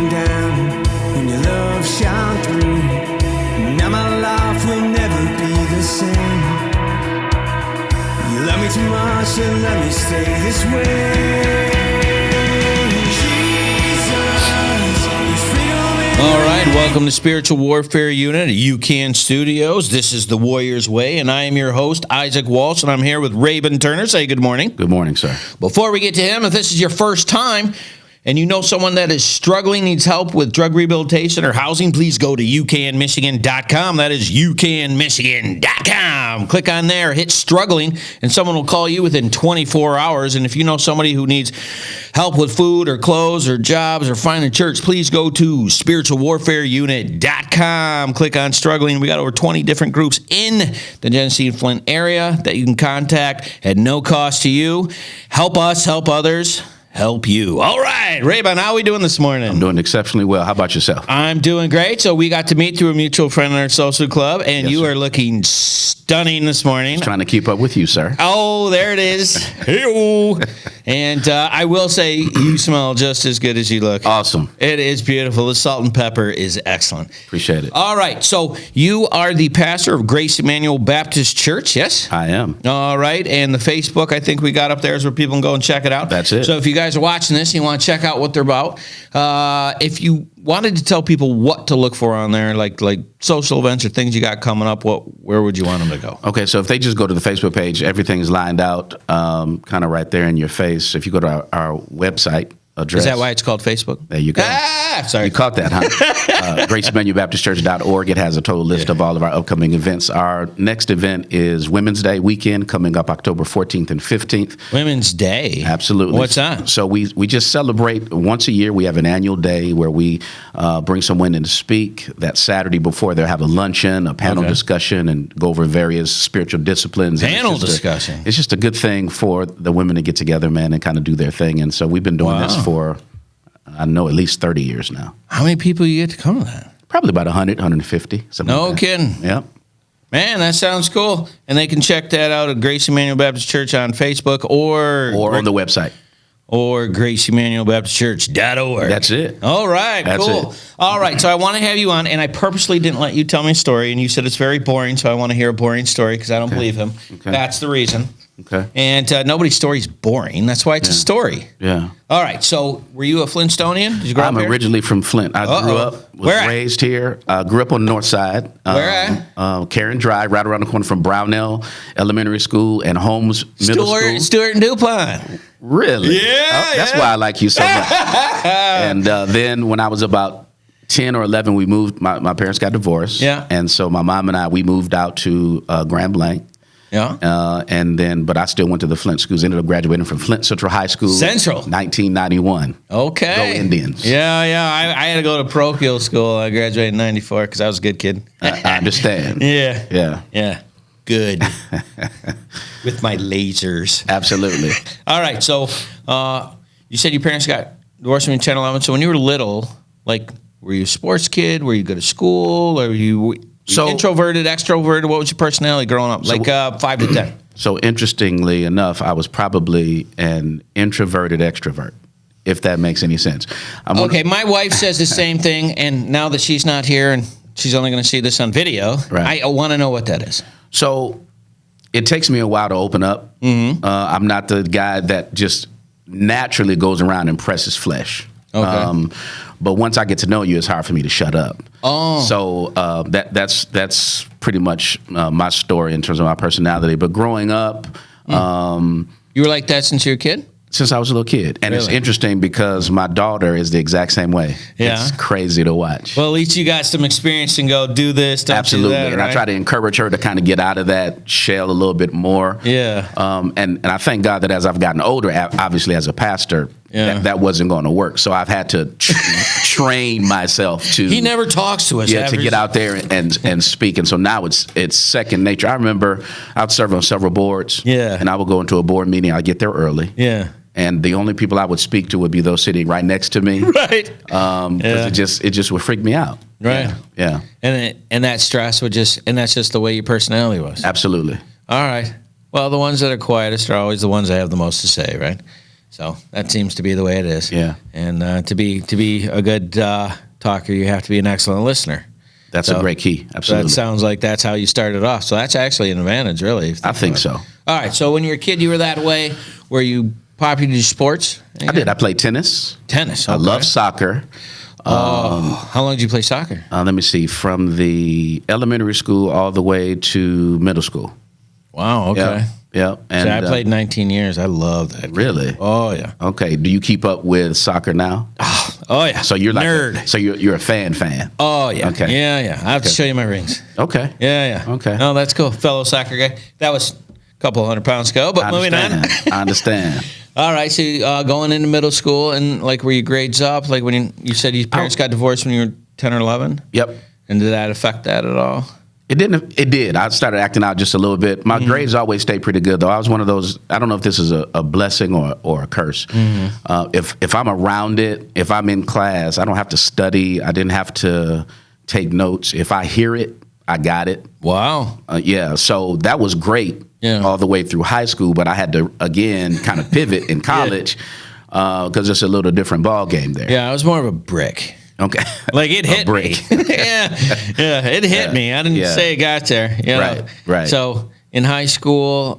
came down and your love shone through. Now my life will never be the same. You love me too much to let me stay this way. All right, welcome to Spiritual Warfare Unit at UCAN Studios. This is The Warrior's Way, and I am your host, Isaac Walsh, and I'm here with Rabon Turner. Say good morning. Good morning, sir. Before we get to him, if this is your first time and you know someone that is struggling, needs help with drug rehabilitation or housing, please go to UCANMichigan.com. That is UCANMichigan.com. Click on there, hit struggling, and someone will call you within 24 hours. And if you know somebody who needs help with food or clothes or jobs or finding church, please go to spiritualwarfareunit.com. Click on struggling. We got over 20 different groups in the Genesee and Flint area that you can contact at no cost to you. Help us, help others. Help you. All right, Rabon, how are we doing this morning? I'm doing exceptionally well. How about yourself? I'm doing great. So we got to meet through a mutual friend in our social club, and Yes, you sir. are looking stunning this morning. Trying to keep up with you, sir. Oh, there it is. Hey-o. And I will say you smell just as good as you look. Awesome. It is beautiful. The salt and pepper is excellent. Appreciate it. All right, so you are the pastor of Grace Emmanuel Baptist Church, yes? I am. All right, and the Facebook, I think we got up there is where people can go and check it out. That's it. So if you guys are watching this and you want to check out what they're about, if you wanted to tell people what to look for on there, like social events or things you got coming up, where would you want them to go? Okay, so if they just go to the Facebook page, everything's lined out kind of right there in your face. If you go to our website address. Is that why it's called Facebook? There you go. Sorry. You caught that, huh? GraceEmmanuelBaptistChurch.org. It has a total list of all of our upcoming events. Our next event is Women's Day weekend coming up October 14th and 15th. Women's Day? Absolutely. What's that? So we just celebrate once a year. We have an annual day where we bring some women to speak. That Saturday before, they'll have a luncheon, a panel discussion, and go over various spiritual disciplines. Panel discussion? It's just a good thing for the women to get together, man, and kind of do their thing. And so we've been doing this for, I know, at least 30 years now. How many people you get to come to that? Probably about 100, 150. No kidding. Yep. Man, that sounds cool. And they can check that out at Grace Emmanuel Baptist Church on Facebook or on the website. Or GraceEmmanuelBaptistChurch.org. That's it. All right, That's cool. it. All right, so I want to have you on, and I purposely didn't let you tell me a story, and you said it's very boring, so I want to hear a boring story because I don't believe him. Okay. That's the reason. Okay. And nobody's story is boring. That's why it's a story. Yeah. All right, so were you a Flintstonian? Did you grow up I'm here? originally from Flint. I grew up, was Where at? raised here, grew up on the north side. Where at? Karen Drive, right around the corner from Brownell Elementary School and Holmes Middle School. Stuart and DuPont. Really? Yeah, That's why I like you so much. And then when I was about 10 or 11, we moved. My parents got divorced. Yeah. And so my mom and I, we moved out to Grand Blanc. Yeah. But I still went to the Flint schools. Ended up graduating from Flint Central High School. Central. 1991. Okay. Go Indians. Yeah. I had to go to parochial school. I graduated in 94 because I was a good kid. I understand. Yeah. Good. With my lasers. Absolutely. All right. So you said your parents got divorced when you were 10, 11. So when you were little, were you a sports kid? Were you go to school? Or were you introverted, extroverted? What was your personality growing up? 5 to 10. So interestingly enough, I was probably an introverted extrovert, if that makes any sense. My wife says the same thing, and now that she's not here and she's only going to see this on video, right. I want to know what that is. So it takes me a while to open up. Mm-hmm. I'm not the guy that just naturally goes around and presses flesh. Okay. But once I get to know you, it's hard for me to shut up. Oh. So that's pretty much my story in terms of my personality. But growing up, you were like that since you were a kid? Since I was a little kid. And It's interesting because my daughter is the exact same way. Yeah. It's crazy to watch. Well, at least you got some experience and go do this, don't Absolutely. do that, And right? I try to encourage her to kind of get out of that shell a little bit more. Yeah. And I thank God that as I've gotten older, obviously as a pastor, that wasn't going to work. So I've had to train myself to. He never talks to us. Yeah, to get out there and speak. And so now it's second nature. I remember I'd serve on several boards. Yeah. And I would go into a board meeting. I'd get there early. Yeah. And the only people I would speak to would be those sitting right next to me. Right. Because it just would freak me out. Right. Yeah. And that stress would that's just the way your personality was. Absolutely. All right. Well, the ones that are quietest are always the ones that have the most to say, right? So that seems to be the way it is. Yeah. And to be a good talker, you have to be an excellent listener. That's a great key. Absolutely. That sounds like that's how you started off. So that's actually an advantage, really. I think so. All right. So when you were a kid, you were that way. Were you popular in sports? I did. I played tennis. Tennis. I Okay. love soccer. How long did you play soccer? Let me see. From the elementary school all the way to middle school. Wow. Okay. Yeah. And So I played 19 years. I love that game. Really? Oh yeah. Okay. Do you keep up with soccer now? Oh yeah. So you're like nerd. So you're a fan. Oh yeah. Okay. Yeah. I have to show you my rings. Okay. Yeah. Okay. Oh, that's cool. Fellow soccer guy. That was a couple 100 pounds ago, but moving on. I understand. All right. So going into middle school and like were your grades up? Like when you said your parents got divorced when you were 10 or 11? Yep. And did that affect that at all? It didn't. It did. I started acting out just a little bit. My grades always stayed pretty good, though. I was one of those. I don't know if this is a blessing or a curse. If I'm around it, if I'm in class, I don't have to study. I didn't have to take notes. If I hear it, I got it. Wow. Yeah. So that was great. Yeah. All the way through high school, but I had to again kind of pivot in college because it's a little different ball game there. Yeah, I was more of a brick. Okay. Like it hit me. brick. yeah, it hit me. I didn't say it got there. You know? Right. So in high school,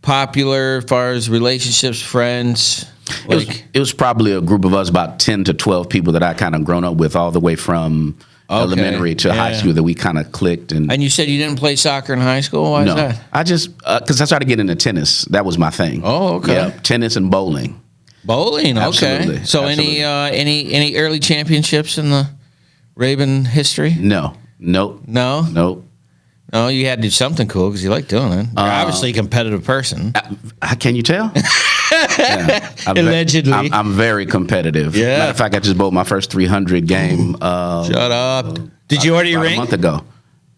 popular as far as relationships, friends. It was probably a group of us, about 10 to 12 people that I kind of grown up with all the way from elementary to high school that we kind of clicked. And you said you didn't play soccer in high school? Why is that? I just, because I started getting into tennis. That was my thing. Oh, okay. Yeah, tennis and bowling. Bowling, okay. Absolutely. So Absolutely. any early championships in the Rabon history? No. Nope. No? Nope. No, you had to do something cool because you like doing it. You're obviously a competitive person. Can you tell? Allegedly. I'm very competitive. Yeah. Matter of fact, I just bowled my first 300 game. Shut up. Did you order your ring? A month ago.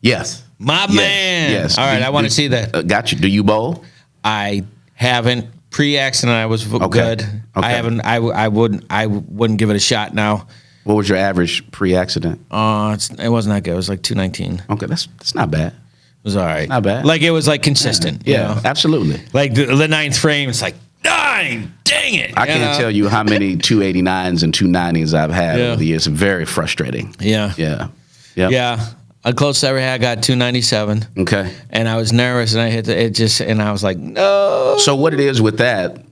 Yes. My man. Yes. All right, I want to see that. Got you. Do you bowl? I haven't. Pre-accident, I was good. Okay. I haven't. I wouldn't give it a shot now. What was your average pre-accident? It wasn't that good. It was like 219. Okay, that's not bad. It was all right. Not bad. Like it was like consistent. Yeah, you know? absolutely. Like the ninth frame, it's like 9. Dang it! I can't tell you how many 289s and 290s I've had over the years. Very frustrating. Yeah. Yeah. Yeah. The closest I ever had, I got 297. Okay. And I was nervous, and I hit and I was like, no. So what it is with that?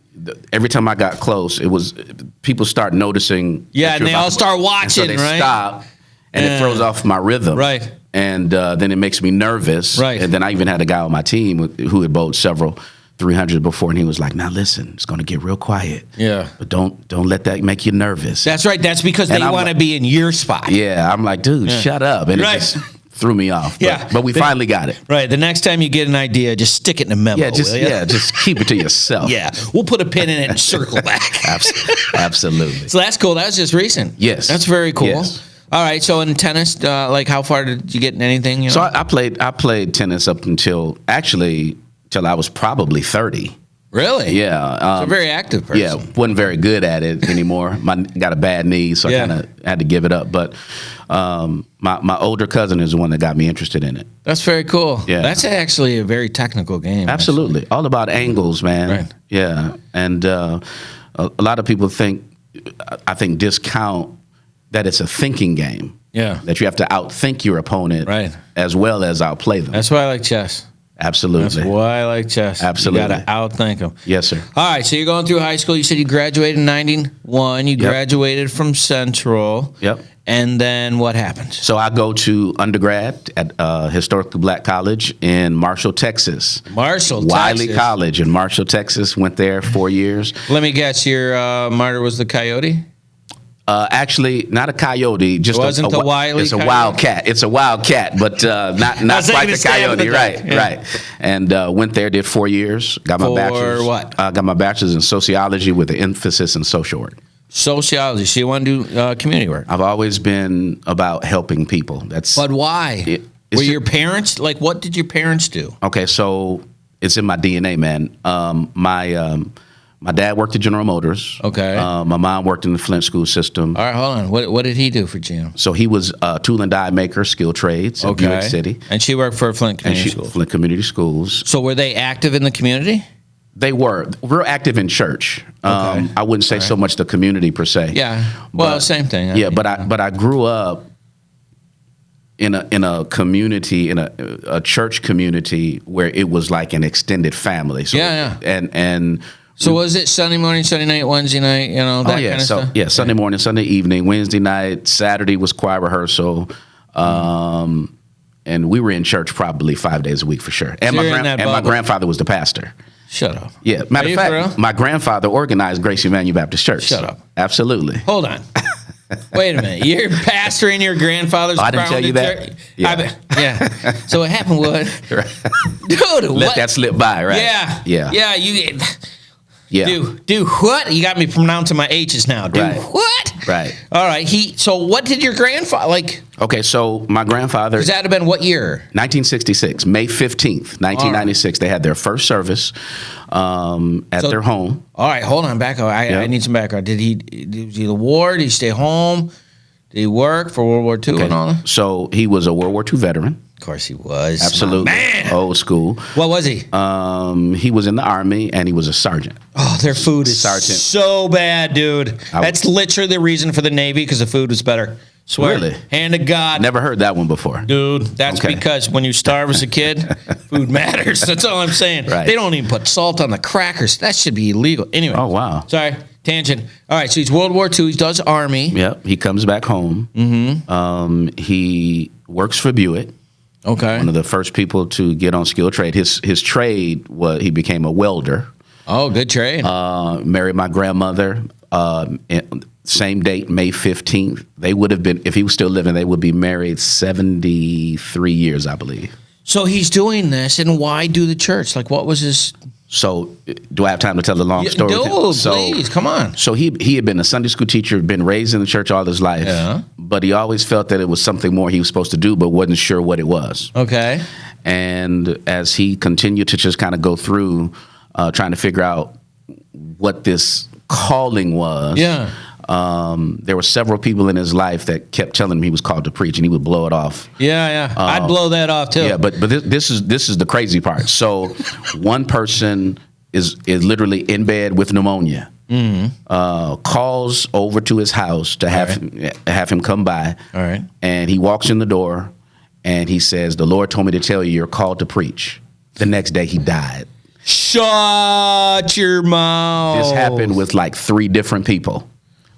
Every time I got close, it was people start noticing. Yeah, and they all start watching, and so they right? stop, and it throws off my rhythm. Right. And then it makes me nervous. Right. And then I even had a guy on my team who had bowled several 300s before, and he was like, "Now listen, it's going to get real quiet. Yeah. But don't let that make you nervous." That's right. That's because they want to be in your spot. Yeah. I'm like, dude, shut up. And it just threw me off. But we finally got it. Right. The next time you get an idea, just stick it in a memo. Just keep it to yourself. Yeah. We'll put a pin in it and circle back. Absolutely. So that's cool. That was just recent. Yes. That's very cool. Yes. All right. So in tennis, like how far did you get in anything? You know? So I played tennis up until I was probably 30. Really? Yeah. So a very active person. Yeah, wasn't very good at it anymore. Got a bad knee, so I kind of had to give it up. But my older cousin is the one that got me interested in it. That's very cool. Yeah. That's actually a very technical game. Absolutely. All about angles, man. Right. Yeah. And a lot of people discount that it's a thinking game. Yeah. That you have to outthink your opponent as well as outplay them. That's why I like chess. Absolutely. That's why I like chess. Absolutely. You got to outthink them. Yes, sir. All right, so you're going through high school. You said you graduated in 91. You graduated from Central. Yep. And then what happens? So I go to undergrad at Historically Black College in Marshall, Texas. Wiley College in Marshall, Texas. Went there 4 years. Let me guess, your martyr was the coyote? Actually, not a coyote. Just wasn't the Wiley. It's a wildcat. It's a wildcat, but not quite the coyote. Right. And went there, did 4 years. Got my bachelor's. For what? Got my bachelor's in sociology with an emphasis in social work. Sociology. So you want to do community work? I've always been about helping people. But why? Were your parents like? What did your parents do? Okay, so it's in my DNA, man. My dad worked at General Motors. Okay. My mom worked in the Flint school system. All right, hold on. What did he do for GM? So he was a tool and die maker, skilled trades in New York City. And she worked for Flint Community Schools. Flint Community Schools. So were they active in the community? They were real active in church. Okay. I wouldn't say so much the community per se. Yeah. Well, same thing. Yeah, but I grew up in a community, in a church community where it was like an extended family. So, Yeah. And so was it Sunday morning, Sunday night, Wednesday night, that kind of stuff? Yeah, Sunday morning, Sunday evening, Wednesday night, Saturday was choir rehearsal. And we were in church probably 5 days a week for sure. And my grandfather was the pastor. Shut up. Yeah. Matter of fact, my grandfather organized Grace Emmanuel Baptist Church. Shut up. Absolutely. Hold on. Wait a minute. You're pastoring your grandfather's I didn't tell you that? church? Yeah. Yeah. So what happened was, dude, Let that slip by, right? Yeah. Yeah. Yeah. Yeah. Do what? You got me pronouncing my H's now. Do Right. what? Right. All right. So what did your grandfather like? Okay, so my grandfather, Does that have been what year? 1966, May 15th, 1996, they had their first service at their home. All right, hold on, back up. I need some background. Was he the war? Did he stay home? Did he work for World War II and all that? So he was a World War II veteran. Of course he was. Absolutely. Man. Old school. What was he? He was in the Army and he was a sergeant. Oh, their food is so bad, dude. That's literally the reason for the Navy, because the food was better. Swear. Really? Hand to God. Never heard that one before. Dude, that's because when you starve as a kid, food matters. That's all I'm saying. Right. They don't even put salt on the crackers. That should be illegal. Anyway. Oh, wow. Sorry. Tangent. All right, so he's World War II. He does Army. Yep. He comes back home. Mm-hmm. He works for Buick. Okay. One of the first people to get on skilled trade. His trade was he became a welder. Oh, good trade. Married my grandmother. Same date, May 15th. They would have been, if he was still living, they would be married 73 years, I believe. So he's doing this, and why do the church? Like, what was his... So, do I have time to tell the long story? Dude, please, come on. So he had been a Sunday school teacher, been raised in the church all his life, but he always felt that it was something more he was supposed to do, but wasn't sure what it was. Okay. And as he continued to just kind of go through trying to figure out what this calling was, there were several people in his life that kept telling him he was called to preach, and he would blow it off. Yeah. I'd blow that off too. Yeah, but this is the crazy part. So one person is literally in bed with pneumonia. Calls over to his house to have him come by. All right. And he walks in the door, and he says, "The Lord told me to tell you you're called to preach." The next day, he died. Shut your mouth. This happened with like 3 different people,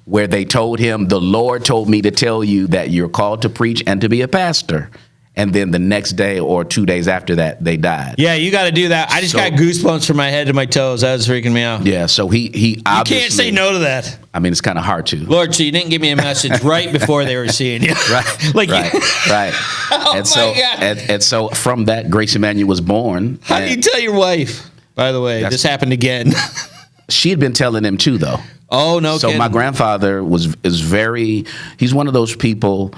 where they told him, "The Lord told me to tell you that you're called to preach and to be a pastor." And then the next day or 2 days after that, they died. Yeah, you got to do that. I just got goosebumps from my head to my toes. That was freaking me out. Yeah, so he obviously... You can't say no to that. I mean, it's kind of hard to. Lord, so you didn't give me a message right before they were seeing you. Right, like, right. Oh, and so, my God. And so from that, Grace Emmanuel was born. How do you tell your wife, by the way, this happened again? She had been telling him too, though. Oh, no So kidding. my grandfather he's one of those people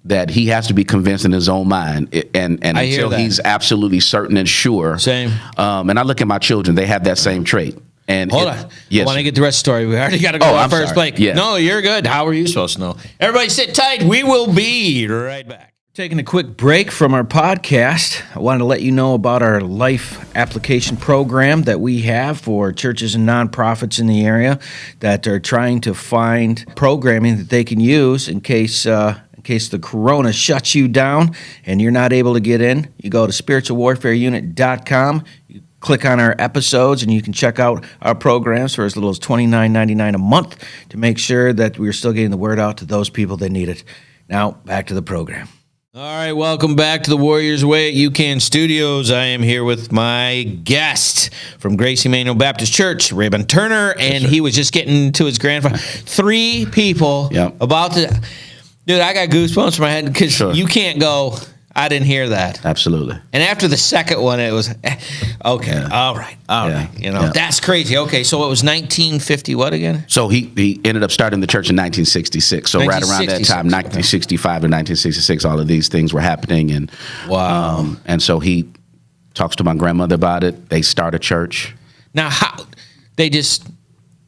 that he has to be convinced in his own mind, and until he's absolutely certain and sure. Same. And I look at my children; they have that same trait. And Hold on. Yes. I want to get the rest of the story. We already got to go on first. Sorry. Blake. Yeah. No, you're good. How are you supposed to know? Everybody sit tight. We will be right back. Taking a quick break from our podcast, I wanted to let you know about our life application program that we have for churches and nonprofits in the area that are trying to find programming that they can use in case the corona shuts you down and you're not able to get in. You go to spiritualwarfareunit.com. You click on our episodes, and you can check out our programs for as little as $29.99 a month to make sure that we're still getting the word out to those people that need it. Now, back to the program. All right, welcome back to the Warriors Way at UCAN Studios. I am here with my guest from Grace Emmanuel Baptist Church, Rabon Turner, and he was just getting to his grandfather. 3 people about to... Dude, I got goosebumps from my head because you can't go, I didn't hear that. Absolutely. And after the second one, it was, okay, all right. That's crazy. Okay, so it was 1950 what again? So he ended up starting the church in 1966. So right around that time, 1965 to 1966, all of these things were happening. And wow. And so he talks to my grandmother about it. They start a church. Now, how? They just,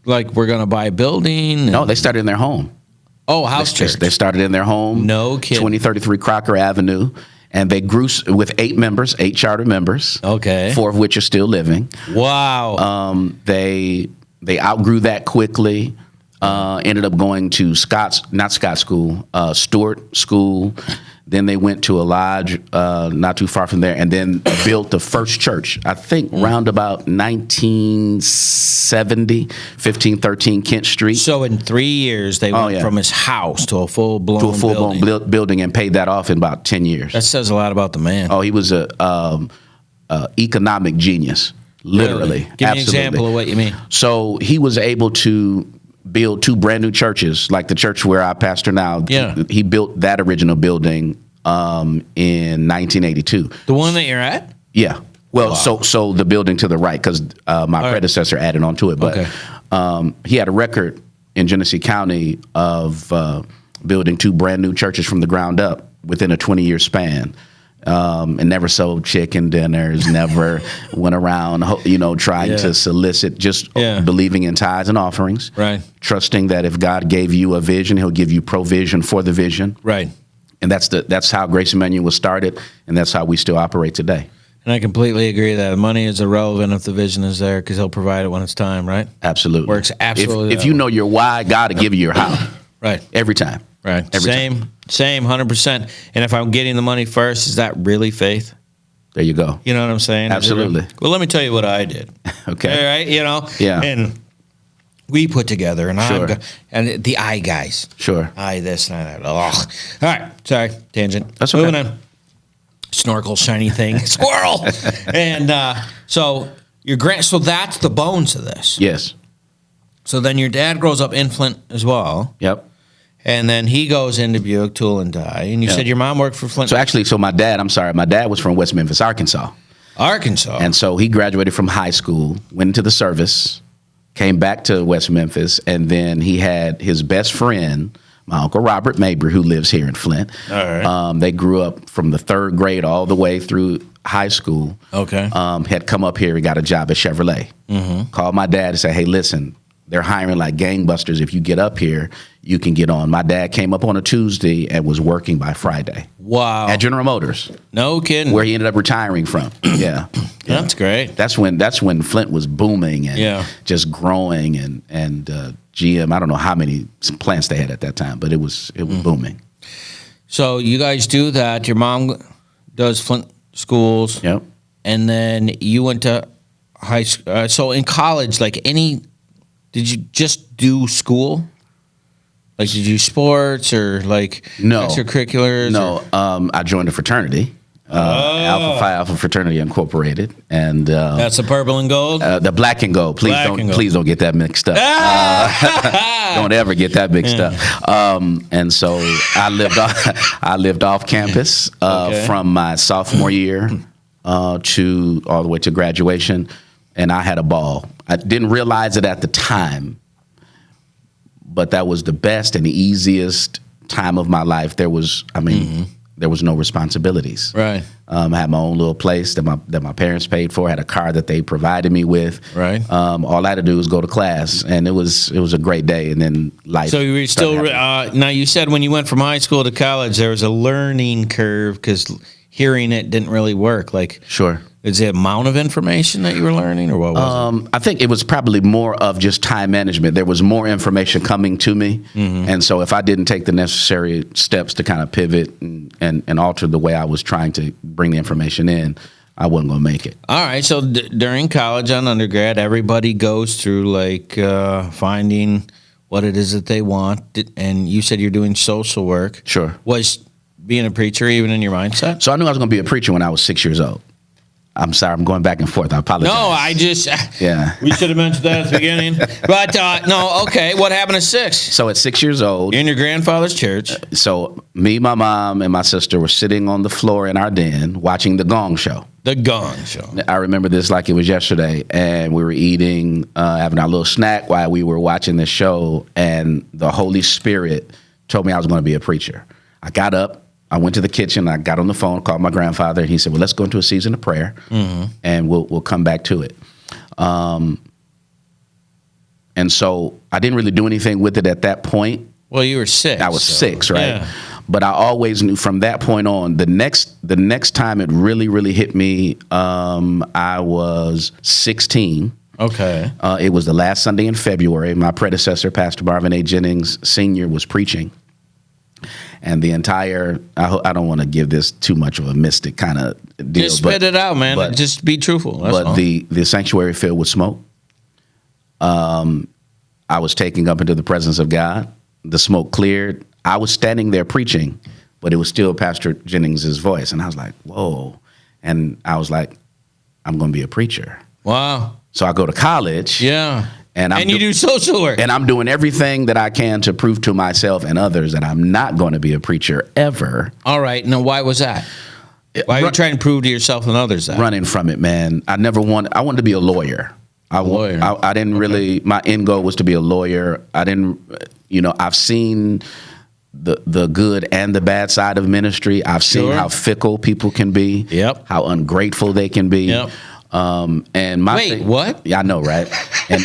like, we're going to buy a building? No, they started in their home. Oh, house church. They started in their home. No kidding. 2033 Crocker Avenue. and they grew with 8 charter members. Okay. 4 of which are still living. Wow. They outgrew that quickly. Ended up going to Stewart School. Then they went to a lodge not too far from there, and then built the first church, I think, round about 1970, 1513 Kent Street. So in 3 years, they went from his house to a full-blown building and paid that off in about 10 years. That says a lot about the man. Oh, he was a economic genius, literally. Really? Give me an example of what you mean. So he was able to build 2 brand new churches, like the church where I pastor now. Yeah. He built that original building in 1982. The one that you're at? Yeah. Well, so the building to the right, because my predecessor added on to it. But he had a record in Genesee County of building 2 brand new churches from the ground up within a 20-year span. And never sold chicken dinners, never went around, trying to solicit, just believing in tithes and offerings. Right. Trusting that if God gave you a vision, he'll give you provision for the vision. Right. And that's how Grace Emmanuel was started, and that's how we still operate today. And I completely agree that money is irrelevant if the vision is there, because he'll provide it when it's time, right? Absolutely. Works absolutely. If you know your why, God will give you your how. Right. Every time. Right. Every time. Same, 100%. And if I'm getting the money first, is that really faith? There you go. You know what I'm saying? Absolutely. Well, let me tell you what I did. Okay. All right, Yeah. And we put together, and and the I guys. Sure. I this and that. Oh. All right. Sorry. Tangent. That's okay. Moving on. Snorkel, shiny thing, squirrel. And so so that's the bones of this. Yes. So then your dad grows up in Flint as well. Yep. And then he goes into Buick, Tool, and Die. And you said your mom worked for Flint. So actually, my dad was from West Memphis, Arkansas. And so he graduated from high school, went into the service, came back to West Memphis, and then he had his best friend, my Uncle Robert Mabry, who lives here in Flint. All right. They grew up from the 3rd grade all the way through high school. Okay. Had come up here, he got a job at Chevrolet. Mm-hmm. Called my dad and said, hey, listen, they're hiring like gangbusters. If you get up here, you can get on. My dad came up on a Tuesday and was working by Friday. Wow. At General Motors. No kidding. Where he ended up retiring from. Yeah. That's great. That's when Flint was booming and just growing and GM, I don't know how many plants they had at that time, but it was booming. So you guys do that. Your mom does Flint schools. Yep. And then you went to high school. So in college, did you just do school? Like, did you do sports or extracurriculars? No, I joined a fraternity, Alpha Phi Alpha Fraternity Incorporated, and that's the purple and gold. The black and gold. Please don't get that mixed up. Don't ever get that mixed up. And so I lived off campus from my sophomore year to all the way to graduation, and I had a ball. I didn't realize it at the time, but that was the best and the easiest time of my life. There was no responsibilities. Right. I had my own little place that my parents paid for. I had a car that they provided me with. Right. All I had to do was go to class, and it was a great day. And then life. So you were still now. You said when you went from high school to college, there was a learning curve because hearing it didn't really work. Sure. Is it amount of information that you were learning, or what was it? I think it was probably more of just time management. There was more information coming to me, and so if I didn't take the necessary steps to kind of pivot and alter the way I was trying to bring the information in, I wasn't going to make it. All right. So during college and undergrad, everybody goes through finding what it is that they want, and you said you're doing social work. Sure. Was being a preacher even in your mindset? So I knew I was going to be a preacher when I was 6 years old. I'm sorry, I'm going back and forth. I apologize. No, we should have mentioned that at the beginning. But no, okay. What happened at 6? So at 6 years old, in your grandfather's church. So me, my mom, and my sister were sitting on the floor in our den watching The Gong Show. The Gong Show. I remember this like it was yesterday, and we were eating, having our little snack while we were watching this show, and the Holy Spirit told me I was going to be a preacher. I got up. I went to the kitchen. I got on the phone, called my grandfather, and he said, well, let's go into a season of prayer, and we'll come back to it. And so I didn't really do anything with it at that point. Well, you were 6. I was 6, right? Yeah. But I always knew from that point on, the next time it really hit me, I was 16. Okay. It was the last Sunday in February. My predecessor, Pastor Marvin A. Jennings Sr., was preaching. And the entire, I don't want to give this too much of a mystic kind of deal. Just spit it out, man. Just be truthful. That's all. The sanctuary filled with smoke. I was taken up into the presence of God. The smoke cleared. I was standing there preaching, but it was still Pastor Jennings' voice. And I was like, whoa. And I was like, I'm going to be a preacher. Wow. So I go to college. Yeah. And you do social work. And I'm doing everything that I can to prove to myself and others that I'm not going to be a preacher ever. All right. Now, why was that? Why are you trying to prove to yourself and others that? Running from it, man. I wanted to be a lawyer. I didn't really, my end goal was to be a lawyer. I've seen the good and the bad side of ministry. I've seen how fickle people can be. Yep. How ungrateful they can be. Yep. What? Yeah, I know, right?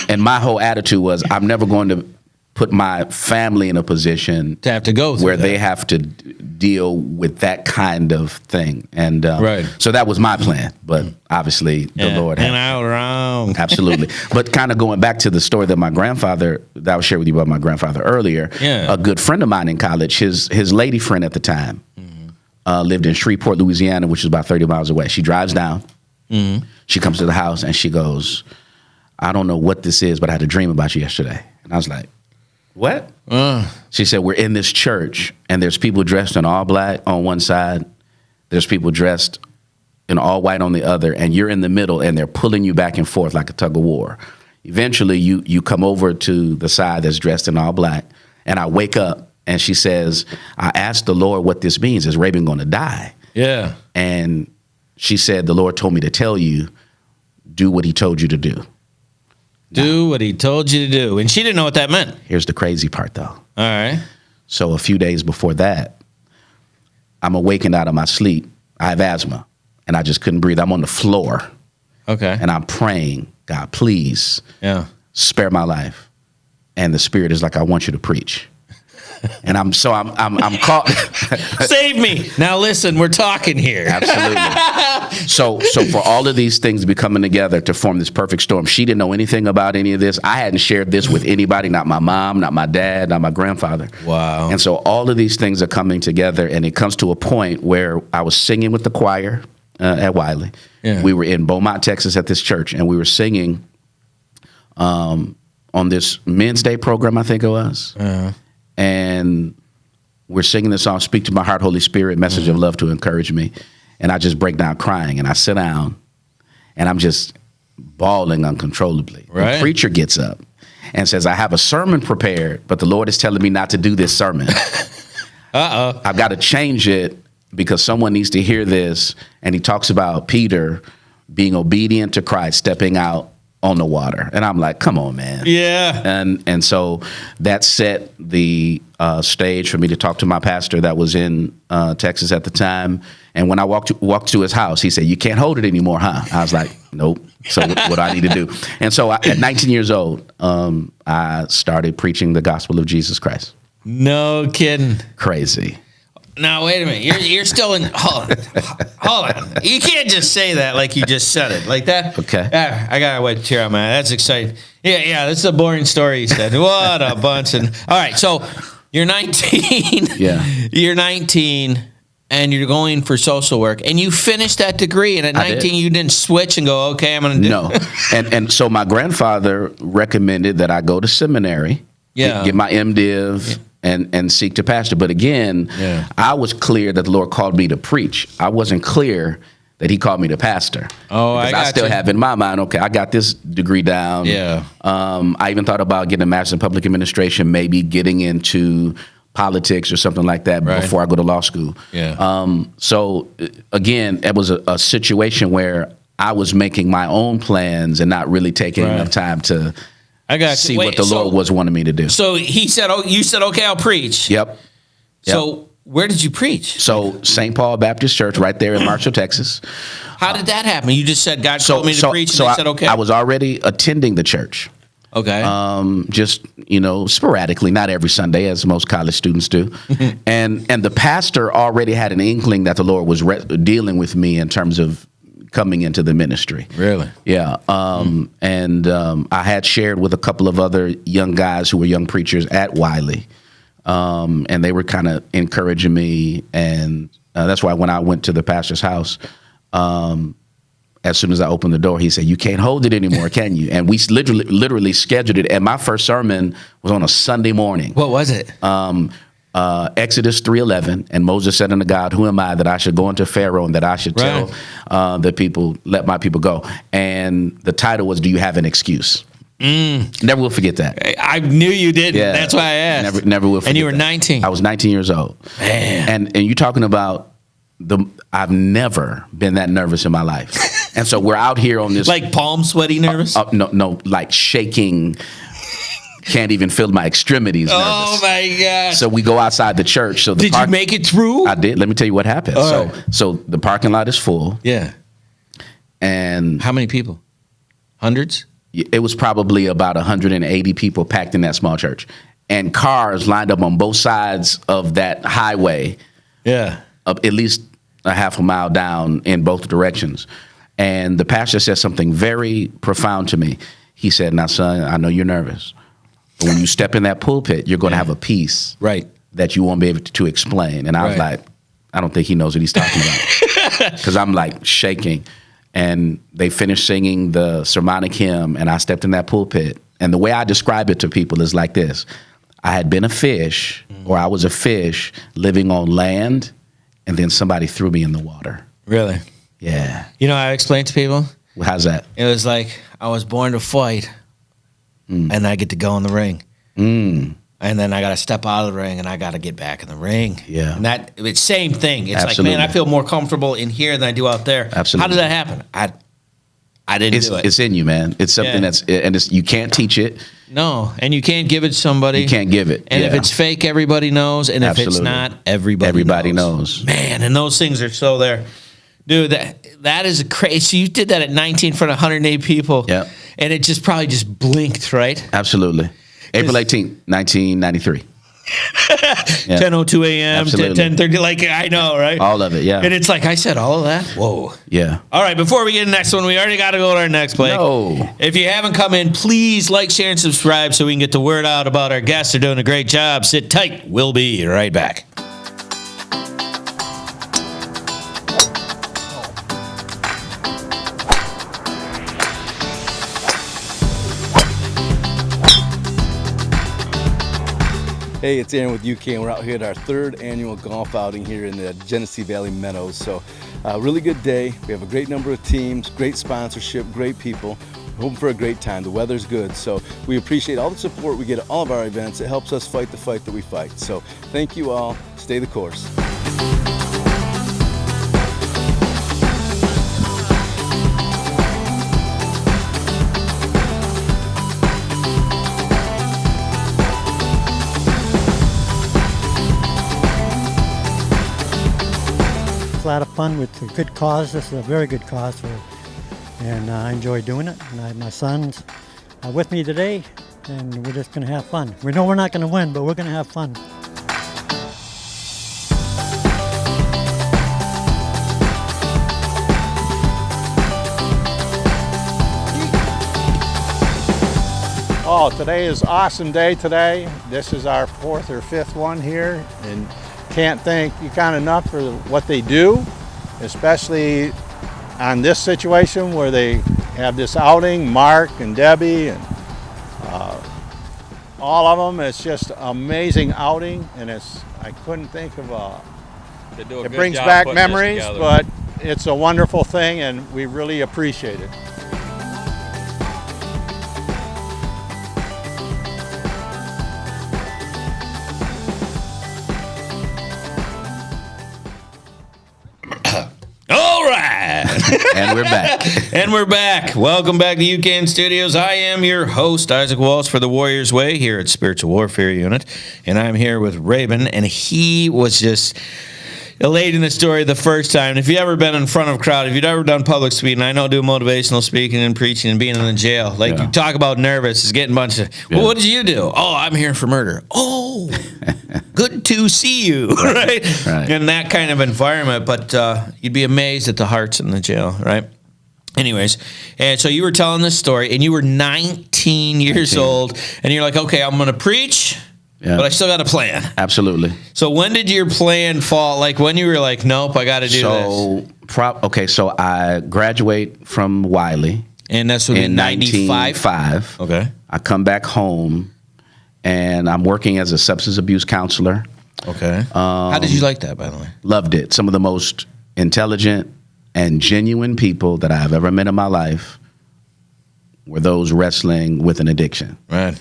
and my whole attitude was, I'm never going to put my family in a position to have to go through where that. they have to deal with that kind of thing. And right. So that was my plan. But obviously, the Lord had. And I was wrong. Absolutely. But kind of going back to the story that I was sharing with you about my grandfather earlier. Yeah. A good friend of mine in college, his lady friend at the time, lived in Shreveport, Louisiana, which is about 30 miles away. She drives down. Mm-hmm. She comes to the house and she goes, I don't know what this is, but I had a dream about you yesterday. And I was like, what? She said, we're in this church and there's people dressed in all black on one side. There's people dressed in all white on the other, and you're in the middle and they're pulling you back and forth like a tug of war. Eventually you come over to the side that's dressed in all black, and I wake up and she says, I asked the Lord what this means. Is Rabon going to die? Yeah. And she said, the Lord told me to tell you, do what he told you to do. Do what he told you to do. And she didn't know what that meant. Here's the crazy part, though. All right. So a few days before that, I'm awakened out of my sleep. I have asthma, and I just couldn't breathe. I'm on the floor. Okay. And I'm praying, God, please spare my life. And the Spirit is like, I want you to preach. And I'm caught. Save me. Now listen, we're talking here. Absolutely. So for all of these things to be coming together to form this perfect storm, she didn't know anything about any of this. I hadn't shared this with anybody, not my mom, not my dad, not my grandfather. Wow. And so all of these things are coming together, and it comes to a point where I was singing with the choir at Wiley. Yeah. We were in Beaumont, Texas at this church, and we were singing on this Men's Day program, I think it was. Uh-huh. And we're singing the song, Speak to My Heart, Holy Spirit, message of love to encourage me. And I just break down crying, and I sit down, and I'm just bawling uncontrollably. Right. The preacher gets up and says, I have a sermon prepared, but the Lord is telling me not to do this sermon. Uh-oh. I've got to change it because someone needs to hear this. And he talks about Peter being obedient to Christ, stepping out on the water. And I'm like, come on, man. Yeah. And so that set the stage for me to talk to my pastor that was in Texas at the time. And when I walked to his house, he said, you can't hold it anymore, huh? I was like, nope. So what do I need to do? And so at 19 years old, I started preaching the gospel of Jesus Christ. No kidding. Crazy. Now, wait a minute. You're still in. Hold on. You can't just say that like you just said it. Like that. Okay. I got to wait to tear out my. That's exciting. Yeah. That's a boring story, he said. What a bunch. All right. So you're 19. Yeah. You're 19 and you're going for social work. And you finished that degree. And at 19, you didn't switch and go, okay, I'm going to do No. And so my grandfather recommended that I go to seminary. Yeah. Get my MDiv. Yeah. And seek to pastor. But again, I was clear that the Lord called me to preach. I wasn't clear that he called me to pastor. Oh, I still have in my mind, okay, I got this degree down. Yeah. I even thought about getting a master's in public administration, maybe getting into politics or something like that before I go to law school. Yeah. So again, it was a situation where I was making my own plans and not really taking enough time to see what the Lord was wanting me to do. So he said, "Oh, you said, okay, I'll preach." Yep. So where did you preach? So St. Paul Baptist Church right there in Marshall, Texas. How did that happen? You just said God told me to preach, and I said, okay. I was already attending the church. Okay. Just, sporadically, not every Sunday, as most college students do. and the pastor already had an inkling that the Lord was dealing with me in terms of coming into the ministry. Really? Yeah. And I had shared with a couple of other young guys who were young preachers at Wiley. And they were kind of encouraging me. And that's why when I went to the pastor's house, as soon as I opened the door, he said, "You can't hold it anymore, can you?" And we literally scheduled it. And my first sermon was on a Sunday morning. What was it? Exodus 3:11, and Moses said unto God, "Who am I that I should go unto Pharaoh and that I should tell the people, let my people go?" And the title was, "Do you have an excuse?" Never will forget that. I knew you didn't. Yeah, that's why I asked. Never will forget. And you were that. 19. I was 19 years old. Man. And you're talking about I've never been that nervous in my life. And so we're out here on this. Like palm sweaty nervous? No, like shaking. Can't even feel my extremities nervous. Oh my God. So we go outside the church. So did you make it through? I did. Let me tell you what happened. So the parking lot is full. Yeah. And how many people? Hundreds? It was probably about 180 people packed in that small church. And cars lined up on both sides of that highway. Yeah. Up at least a half a mile down in both directions. And the pastor said something very profound to me. He said, "Now, son, I know you're nervous. But when you step in that pulpit, you're going to have a peace that you won't be able to explain." And I was like, I don't think he knows what he's talking about. Because I'm like shaking. And they finished singing the sermonic hymn, and I stepped in that pulpit. And the way I describe it to people is like this. I had been a fish, or I was a fish living on land, and then somebody threw me in the water. Really? Yeah. You know how I explain to people? How's that? It was like I was born to fight, and I get to go in the ring. And then I got to step out of the ring, and I got to get back in the ring. Yeah. And it's same thing. It's Absolutely. like, man, I feel more comfortable in here than I do out there. Absolutely. How did that happen? I didn't do it. It's in you, man. It's something you can't teach it. No, and you can't give it to somebody. You can't give it. And if it's fake, everybody knows. And if it's not, everybody knows. Man, and those things are so there. Dude, that is crazy. You did that at 19 in front of 108 people. Yeah. And it just probably just blinked, right? Absolutely. April 18th, 1993. 10:02 a.m. to 10:30. Like, I know, right? All of it, yeah. And it's like, I said all of that? Whoa. Yeah. All right, before we get to the next one, we already got to go to our next play. No. If you haven't come in, please like, share, and subscribe so we can get the word out about our guests. They're doing a great job. Sit tight. We'll be right back. Hey, it's Aaron with UCAN. We're out here at our third annual golf outing here in the Genesee Valley Meadows. So, really good day. We have a great number of teams, great sponsorship, great people. We're hoping for a great time. The weather's good. So, we appreciate all the support we get at all of our events. It helps us fight the fight that we fight. So, thank you all. Stay the course. A lot of fun with a good cause. This is a very good cause, and I enjoy doing it. And I have my sons with me today, and we're just going to have fun. We know we're not going to win, but we're going to have fun. Oh, today is an awesome day today. This is our fourth or fifth one here, and can't thank UCAN enough for what they do, especially on this situation where they have this outing. Mark and Debbie and all of them. It's just an amazing outing, and I couldn't think of it brings back memories, but it's a wonderful thing, and we really appreciate it. And we're back. And we're back. Welcome back to UCAN Studios. I am your host, Isaac Walsh, for the Warriors Way here at Spiritual Warfare Unit. And I'm here with Rabon, and he was just... elating the story the first time. If you've ever been in front of a crowd, if you've ever done public speaking, I know do motivational speaking and preaching and being in the jail. Like you talk about nervous, is getting a bunch of. Well, what did you do? Oh, I'm here for murder. Oh, good to see you, right? In that kind of environment. But you'd be amazed at the hearts in the jail, right? Anyways, and so you were telling this story, and you were 19 years old, and you're like, okay, I'm going to preach, but I still got a plan. Absolutely. So when did your plan fall? Like when you were like, nope, I got to do this. So I graduate from Wiley. And that's in 95? Okay. I come back home, and I'm working as a substance abuse counselor. Okay. How did you like that, by the way? Loved it. Some of the most intelligent and genuine people that I've ever met in my life were those wrestling with an addiction. Right.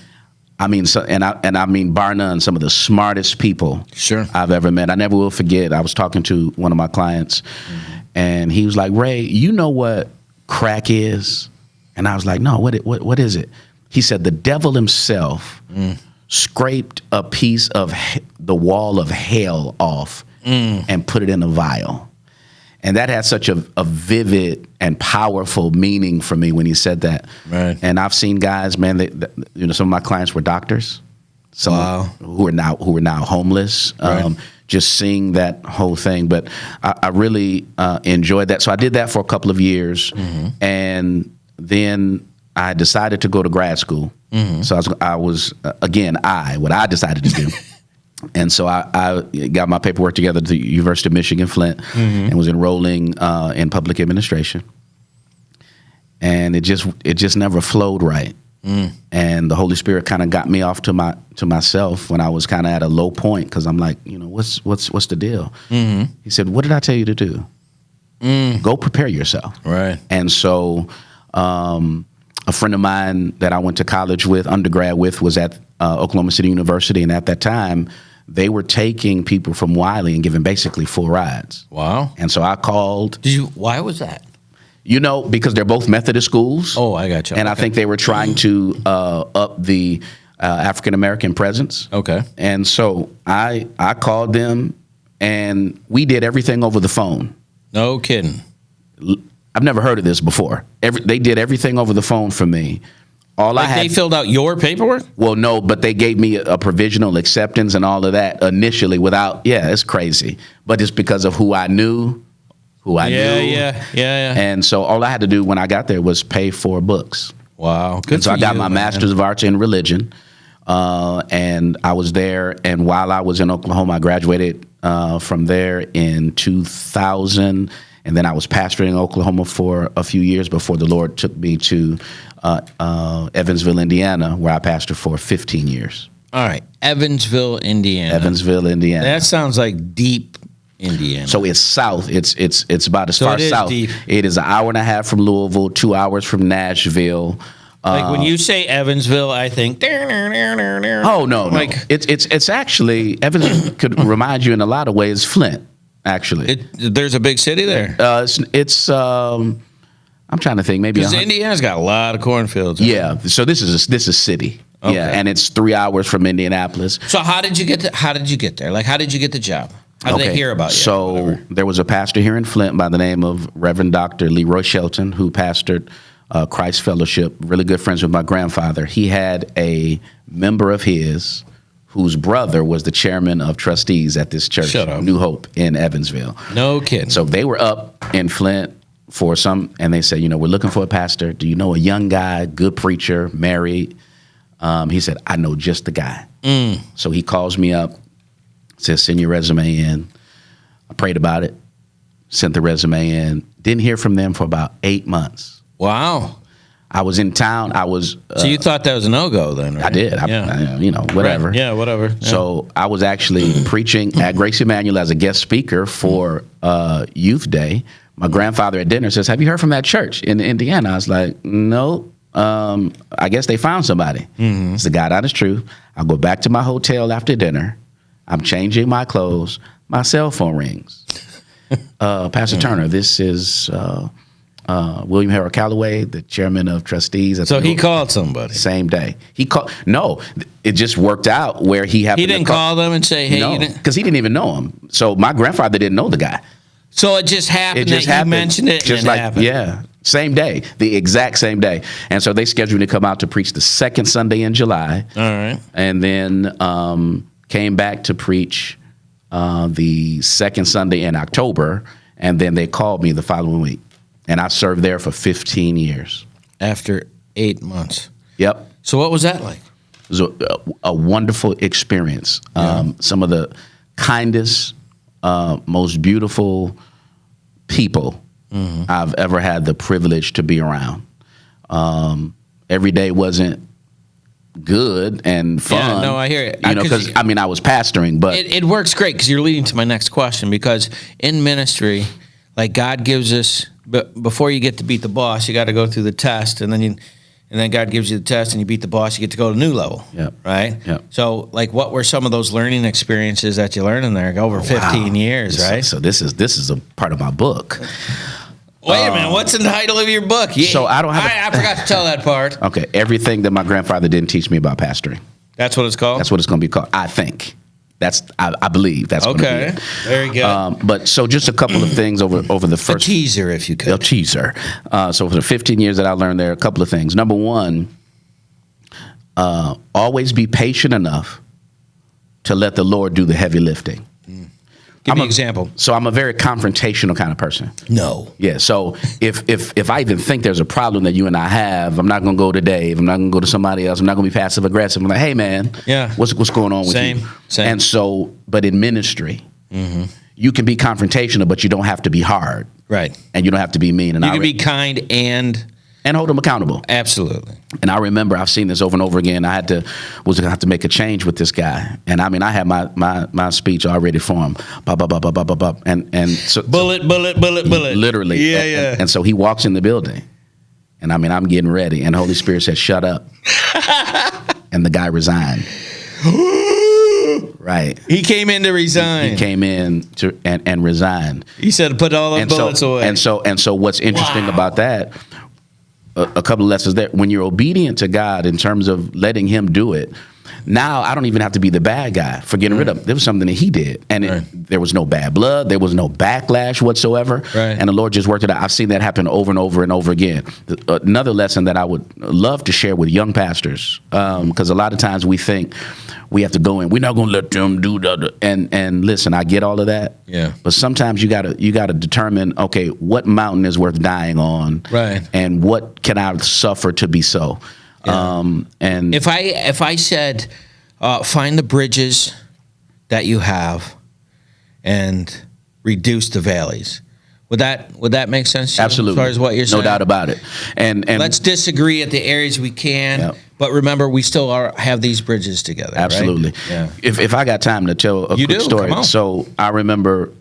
I mean, I mean, bar none, some of the smartest people I've ever met. I never will forget. I was talking to one of my clients, and he was like, "Ray, you know what crack is?" And I was like, "No, what is it?" He said, "The devil himself scraped a piece of the wall of hell off and put it in a vial." And that had such a vivid and powerful meaning for me when he said that. Right. And I've seen guys, man, some of my clients were doctors, some who are now homeless. Just seeing that whole thing, but I really enjoyed that. So I did that for a couple of years, and then I decided to go to grad school. So I was what I decided to do. And so I got my paperwork together at the University of Michigan, Flint, and was enrolling in public administration. And it just never flowed right. And the Holy Spirit kind of got me off to myself when I was kind of at a low point, because I'm like, what's the deal? He said, "What did I tell you to do? Go prepare yourself." Right. And so a friend of mine that I went to college with, undergrad with, was at Oklahoma City University, and at that time, they were taking people from Wiley and giving basically full rides. Wow. And so I called. Why was that? Because they're both Methodist schools. Oh, I got you. And I think they were trying to up the African-American presence. Okay. And so I called them, and we did everything over the phone. No kidding. I've never heard of this before. They did everything over the phone for me. They filled out your paperwork? Well, no, but they gave me a provisional acceptance and all of that initially without, it's crazy. But it's because of who I knew. Yeah. And so all I had to do when I got there was pay for books. Wow. Good. And so I got my Master's of Arts in Religion. And I was there. And while I was in Oklahoma, I graduated from there in 2000. And then I was pastoring in Oklahoma for a few years before the Lord took me to Evansville, Indiana, where I pastored for 15 years. All right. Evansville, Indiana. That sounds like deep Indiana. So it's south. It's about as far south. Deep. It is an hour and a half from Louisville, 2 hours from Nashville. Like when you say Evansville, I think. Oh no! It's actually Evansville could remind you in a lot of ways Flint. Actually, there's a big city there. I'm trying to think. Maybe because Indiana's got a lot of cornfields. Yeah. So this is city. Okay. Yeah, and it's 3 hours from Indianapolis. So how did you get there? Like, how did you get the job? How did they hear about you? So there was a pastor here in Flint by the name of Reverend Dr. Leroy Shelton, who pastored Christ Fellowship. Really good friends with my grandfather. He had a member of his whose brother was the chairman of trustees at this church, New Hope in Evansville. No kidding. So they were up in Flint for and they said, we're looking for a pastor. Do you know a young guy, good preacher, married? He said, I know just the guy. So he calls me up, says, send your resume in. I prayed about it, sent the resume in. Didn't hear from them for about 8 months. Wow. I was in town. So you thought that was a no-go then, right? I did. Whatever. Right. Yeah, whatever. Yeah. So I was actually preaching at Grace Emmanuel as a guest speaker for Youth Day. My grandfather at dinner says, have you heard from that church in Indiana? I was like, no. I guess they found somebody. It's the God honest truth. I'll go back to my hotel after dinner. I'm changing my clothes. My cell phone rings. Pastor Turner, this is William Harold Calloway, the chairman of trustees. So he called somebody. Same day. He called. No, it just worked out where he happened. He didn't call them and say, "Hey," no, because he didn't even know him. So my grandfather didn't know the guy. So it just happened. He mentioned it. Just and like it happened. yeah, same day, the exact same day. And so they scheduled me to come out to preach the second Sunday in July. All right. And then came back to preach the second Sunday in October. And then they called me the following week. And I served there for 15 years. After 8 months. Yep. So what was that like? It was a wonderful experience. Some of the kindest, most beautiful people I've ever had the privilege to be around. Every day wasn't good and fun. Yeah, no, I hear it. You know, because I mean, I was pastoring, but it works great because you're leading to my next question. Because in ministry, like God gives us, but before you get to beat the boss, you got to go through the test, and then God gives you the test, and you beat the boss, you get to go to a new level. Yep. Right. Yep. So, like, what were some of those learning experiences that you learned in there over 15 years? Right. So this is a part of my book. Wait a minute. What's the title of your book? Yeah, So I don't have. I forgot to tell that part. Okay, everything that my grandfather didn't teach me about pastoring. That's what it's called. That's what it's going to be called. I think. I believe that's going to be it. Very good. But so just a couple of things over the A first teaser, if you could. a teaser. So for the 15 years that I learned there, a couple of things. Number one, always be patient enough to let the Lord do the heavy lifting. Give me an example. So I'm a very confrontational kind of person. No. Yeah. So if I even think there's a problem that you and I have, I'm not going to go to Dave. I'm not going to go to somebody else. I'm not going to be passive aggressive. I'm like, hey man, Yeah. what's going on with you? Same. And so, but in ministry, you can be confrontational, but you don't have to be hard, Right. and you don't have to be mean. And You can be kind and hold them accountable. absolutely. And I remember I've seen this over and over again. Was gonna have to make a change with this guy, and I mean I had my speech already for him. And so Bullet. literally, Yeah. And so he walks in the building, and I mean I'm getting ready, and the Holy Spirit said, "Shut up," and the guy resigned. Right. He came in to resign. He came in to and resigned. He said, "Put all the bullets away." And so what's interesting about that? A couple of lessons there. When you're obedient to God in terms of letting Him do it, now I don't even have to be the bad guy for getting rid of it. There was something that He did, and there was no bad blood. There was no backlash whatsoever. Right. And the Lord just worked it out. I've seen that happen over and over and over again. Another lesson that I would love to share with young pastors, because a lot of times we think we have to go in. We're not going to let them do that. And listen, I get all of that. Yeah. But sometimes you gotta determine, okay, what mountain is worth dying on, Right. and what can I suffer to be so. Yeah. And If I said, find the bridges that you have and reduce the valleys, would that make sense to you? absolutely, As far as what you're saying? no doubt about it. And Let's disagree at the areas we can, Yep. but remember, we still have these bridges together. right? absolutely. Yeah. If I got time to tell a You quick do, story, come on. so I remember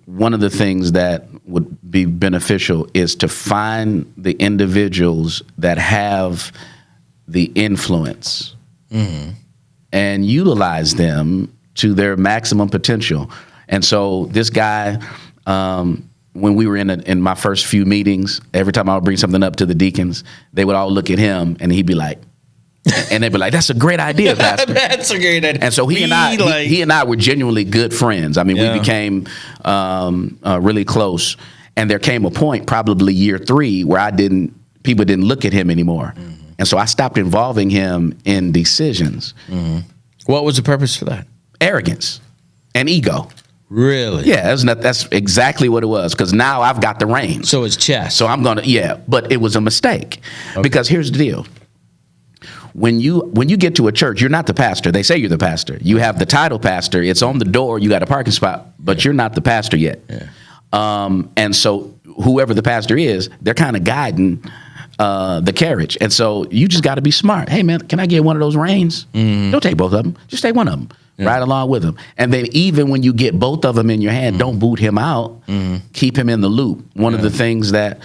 one of the things that would be beneficial is to find the individuals that have the influence and utilize them to their maximum potential. And so this guy, when we were in my first few meetings, every time I would bring something up to the deacons, they would all look at him and he'd be like, and they'd be like, "That's a great idea, Pastor." That's a great idea. And so he and I were genuinely good friends. I mean, Yeah. we became really close. And there came a point, probably year 3, where people didn't look at him anymore. And so I stopped involving him in decisions. What was the purpose for that? Arrogance and ego. Really? Yeah, that's exactly what it was. Because now I've got the reins. So it's chess. So I'm but it was a mistake. Because here's the deal. When you get to a church, you're not the pastor. They say you're the pastor. You have the title pastor. It's on the door. You got a parking spot, but you're not the pastor yet. Yeah. And so whoever the pastor is, they're kind of guiding the carriage. And so you just got to be smart. Hey, man, can I get one of those reins? Don't take both of them. Just take one of them. Right along with him. And then even when you get both of them in your hand, don't boot him out. Keep him in the loop. One of the things that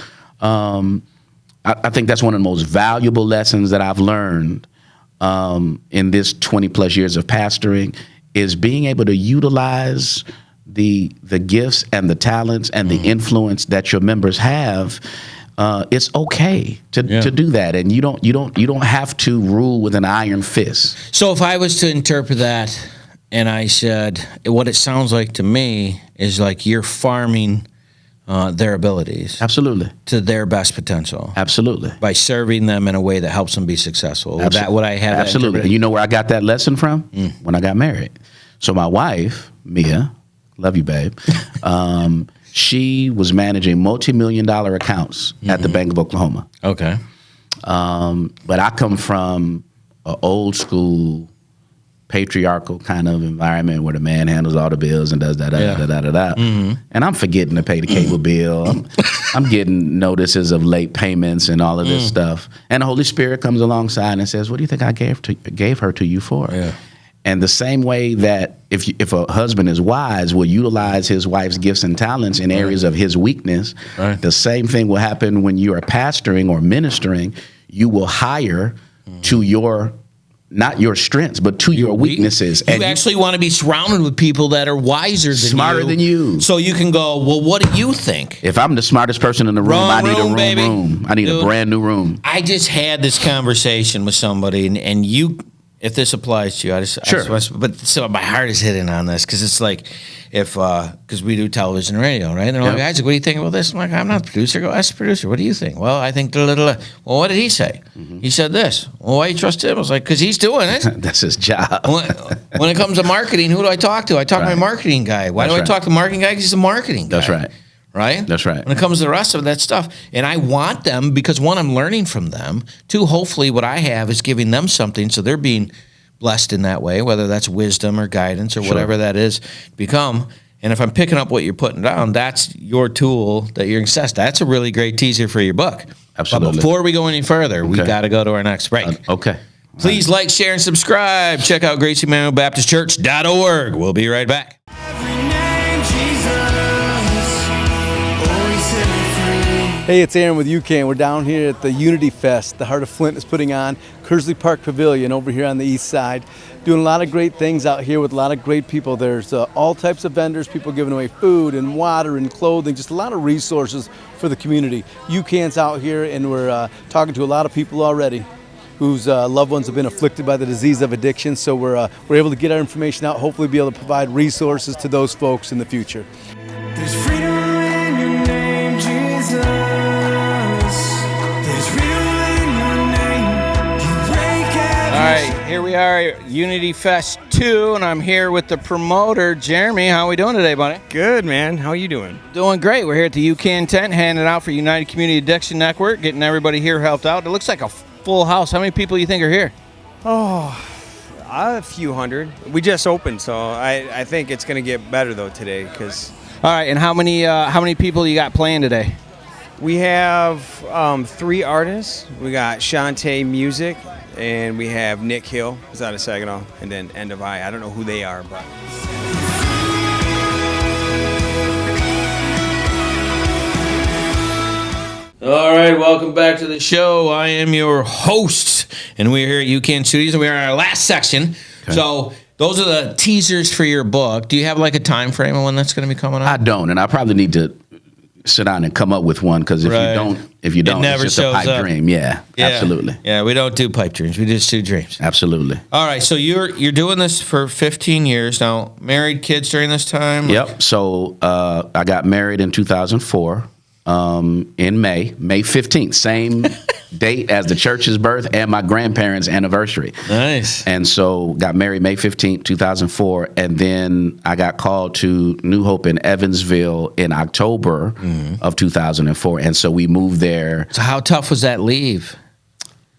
I think that's one of the most valuable lessons that I've learned in this 20 plus years of pastoring is being able to utilize the gifts and the talents and the influence that your members have, it's okay to do that, and you don't have to rule with an iron fist. So if I was to interpret that, and I said, what it sounds like to me is like you're farming their abilities. Absolutely. To their best potential. Absolutely. By serving them in a way that helps them be successful. That what I have. Absolutely. And you know where I got that lesson from? When I got married. So my wife, Mia, love you, babe. She was managing multi-million-dollar accounts at the Bank of Oklahoma. Okay. But I come from an old school, patriarchal kind of environment where the man handles all the bills and does da-da-da-da-da-da. And I'm forgetting to pay the cable bill. I'm getting notices of late payments and all of this stuff. And the Holy Spirit comes alongside and says, what do you think I gave her to you for? Yeah. And the same way that if a husband is wise, will utilize his wife's gifts and talents in areas of his weakness, the same thing will happen when you are pastoring or ministering. You will hire to your, not your strengths, but to your weaknesses. You actually want to be surrounded with people that are wiser than smarter than you. So you can go, well, what do you think? If I'm the smartest person in the room, I need a room. I need a brand new room. I just had this conversation with somebody, and you... If this applies to you, but so my heart is hitting on this because it's like because we do television and radio, right? And they're like, Isaac, what do you think about this? I'm like, I'm not the producer. Go ask the producer. What do you think? Well, I think, well, what did he say? He said this. Well, why do you trust him? I was like, because he's doing it. That's his job. When it comes to marketing, who do I talk to? I talk to my marketing guy. Why do I talk to the marketing guy? Because he's a marketing guy. That's right. Right? That's right. When it comes to the rest of that stuff. And I want them because, one, I'm learning from them. Two, hopefully what I have is giving them something so they're being blessed in that way, whether that's wisdom or guidance or whatever that is become. And if I'm picking up what you're putting down, that's your tool that you're accessed. That's a really great teaser for your book. Absolutely. But before we go any further, we got to go to our next break. Okay. Please like, share, and subscribe. Check out GraceEmmanuelBaptistChurch.org. We'll be right back. Hey, it's Aaron with UCAN. We're down here at the Unity Fest the Heart of Flint is putting on, Kersley Park Pavilion over here on the east side. Doing a lot of great things out here with a lot of great people. There's all types of vendors, people giving away food and water and clothing, just a lot of resources for the community. UCAN's out here, and we're talking to a lot of people already whose loved ones have been afflicted by the disease of addiction. So we're able to get our information out, hopefully be able to provide resources to those folks in the future. There's freedom in your name, Jesus. There's freedom in your name. You break every All right, here we are at Unity Fest 2, and I'm here with the promoter, Jeremy. How are we doing today, buddy? Good, man. How are you doing? Doing great. We're here at the UCAN tent, handing out for United Community Addiction Network, getting everybody here helped out. It looks like a full house. How many people do you think are here? Oh, a few hundred. We just opened, so I think it's going to get better, though, today. All right, and how many people you got playing today? We have 3 artists. We got Shantae Music, and we have Nick Hill, who's out of Saginaw, and then End of I. I don't know who they are, but... All right, welcome back to the show. I am your host, and we're here at UCAN Studios, and we're in our last section. Okay. So those are the teasers for your book. Do you have like a time frame on when that's going to be coming out? I don't, and I probably need to sit down and come up with one, because if you don't, never it's just a pipe dream. Yeah, absolutely. Yeah, we don't do pipe dreams. We just do dreams. Absolutely. All right, so you're doing this for 15 years now. Married, kids during this time? Yep. So I got married in 2004. In May 15th, same date as the church's birth and my grandparents' anniversary. Nice. And so got married May 15th, 2004, and then I got called to New Hope in Evansville in October of 2004, and so we moved there. So how tough was that leave?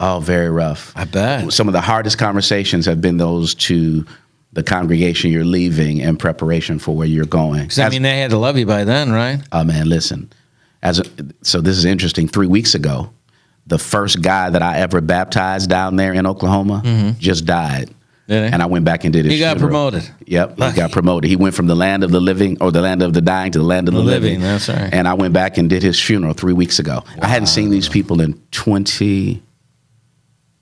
Oh, very rough. I bet. Some of the hardest conversations have been those to the congregation you're leaving in preparation for where you're going. Because, I mean, they had to love you by then, right? Oh, man, listen. So this is interesting. 3 weeks ago, the first guy that I ever baptized down there in Oklahoma just died. And I went back and did his funeral. He got promoted. Yep, he got promoted. He went from the land of the living, or the land of the dying, to the land of the living. That's right. And I went back and did his funeral 3 weeks ago. Wow. I hadn't seen these people in 20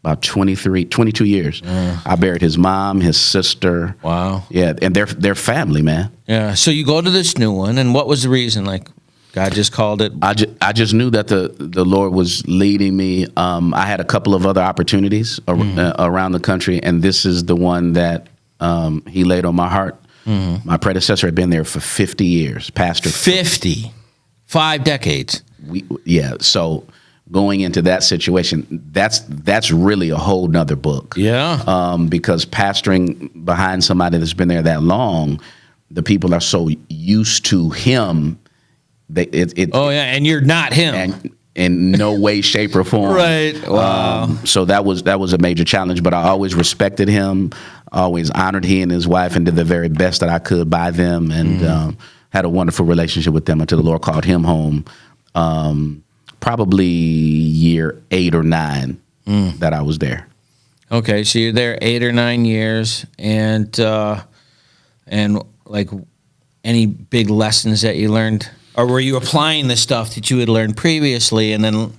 about 22 years. I buried his mom, his sister. Wow. Yeah, and they're family, man. Yeah. So you go to this new one, and what was the reason? Like, God just called it? I just knew that the Lord was leading me. I had a couple of other opportunities around the country, and this is the one that he laid on my heart. My predecessor had been there for 50 years, pastor. 50. 5 decades. So going into that situation, that's really a whole nother book. Yeah. Because pastoring behind somebody that's been there that long, the people are so used to him. And you're not him. And in no way, shape, or form. Right. Wow. So that was a major challenge, but I always respected him, always honored he and his wife, and did the very best that I could by them, and had a wonderful relationship with them until the Lord called him home. Probably year 8 or 9 that I was there. Okay, so you're there 8 or 9 years, and like any big lessons that you learned, or were you applying the stuff that you had learned previously, and then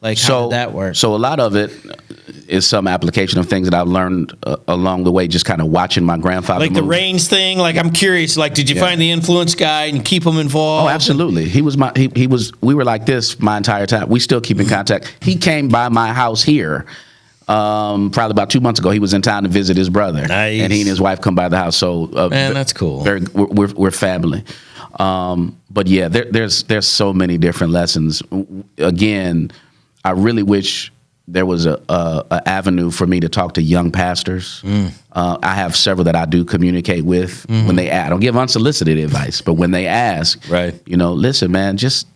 like how did that work? So a lot of it is some application of things that I've learned along the way, just kind of watching my grandfather. Like move. the reins thing. Like I'm curious. Like, did you find the influence guy and keep him involved? Oh, absolutely. He was we were like this my entire time. We still keep in contact. He came by my house here. Probably about 2 months ago. He was in town to visit his brother. Nice. And he and his wife come by the house. So man, that's cool. We're family. But yeah, there's so many different lessons. Again, I really wish there was a avenue for me to talk to young pastors. I have several that I do communicate with when they ask. I don't give unsolicited advice, but when they ask, right? Listen, man, just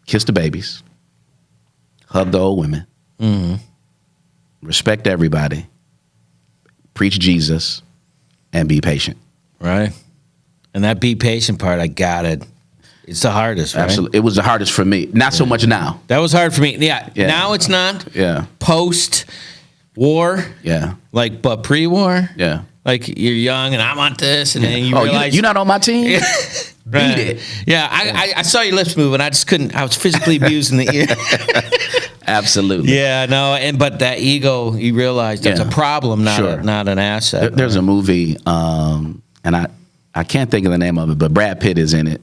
kiss the babies, hug the old women, respect everybody, preach Jesus, and be patient. Right. And that be patient part, I got it. It's the hardest, right? Absolutely. It was the hardest for me. Not so much now. That was hard for me. Yeah. Now it's not. Yeah. Post-war. Yeah. Like, but pre-war. Yeah. Like, you're young and I want this, and then you realize. You're not on my team? Right. Beat it. Yeah. I saw your lips move, and I just couldn't. I was physically abusing the ear. Absolutely. Yeah, no, but that ego, you realize that's a problem, not an asset. There's a movie, and I can't think of the name of it, but Brad Pitt is in it.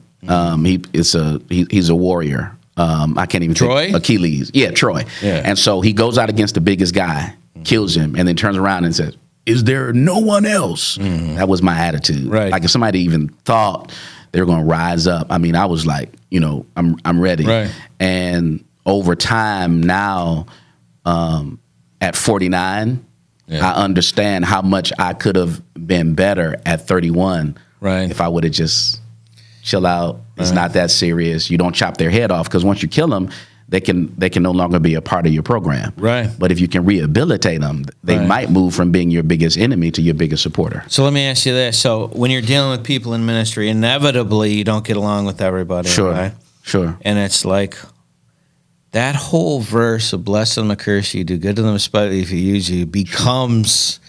He's a warrior. I can't even think. Achilles. Yeah, Troy. Yeah. And so he goes out against the biggest guy, kills him, and then turns around and says, "Is there no one else?" That was my attitude. Right. Like if somebody even thought they were going to rise up, I mean, I was like, I'm ready. Right. And over time now, at 49, I understand how much I could have been better at 31. Right. If I would have just chill out. It's not that serious. You don't chop their head off, because once you kill them, they can no longer be a part of your program. Right. But if you can rehabilitate them, they might move from being your biggest enemy to your biggest supporter. So let me ask you this. So when you're dealing with people in ministry, inevitably you don't get along with everybody. Sure. Right? Sure. And it's like that whole verse of bless them and curse you, do good to them especially if you use you, becomes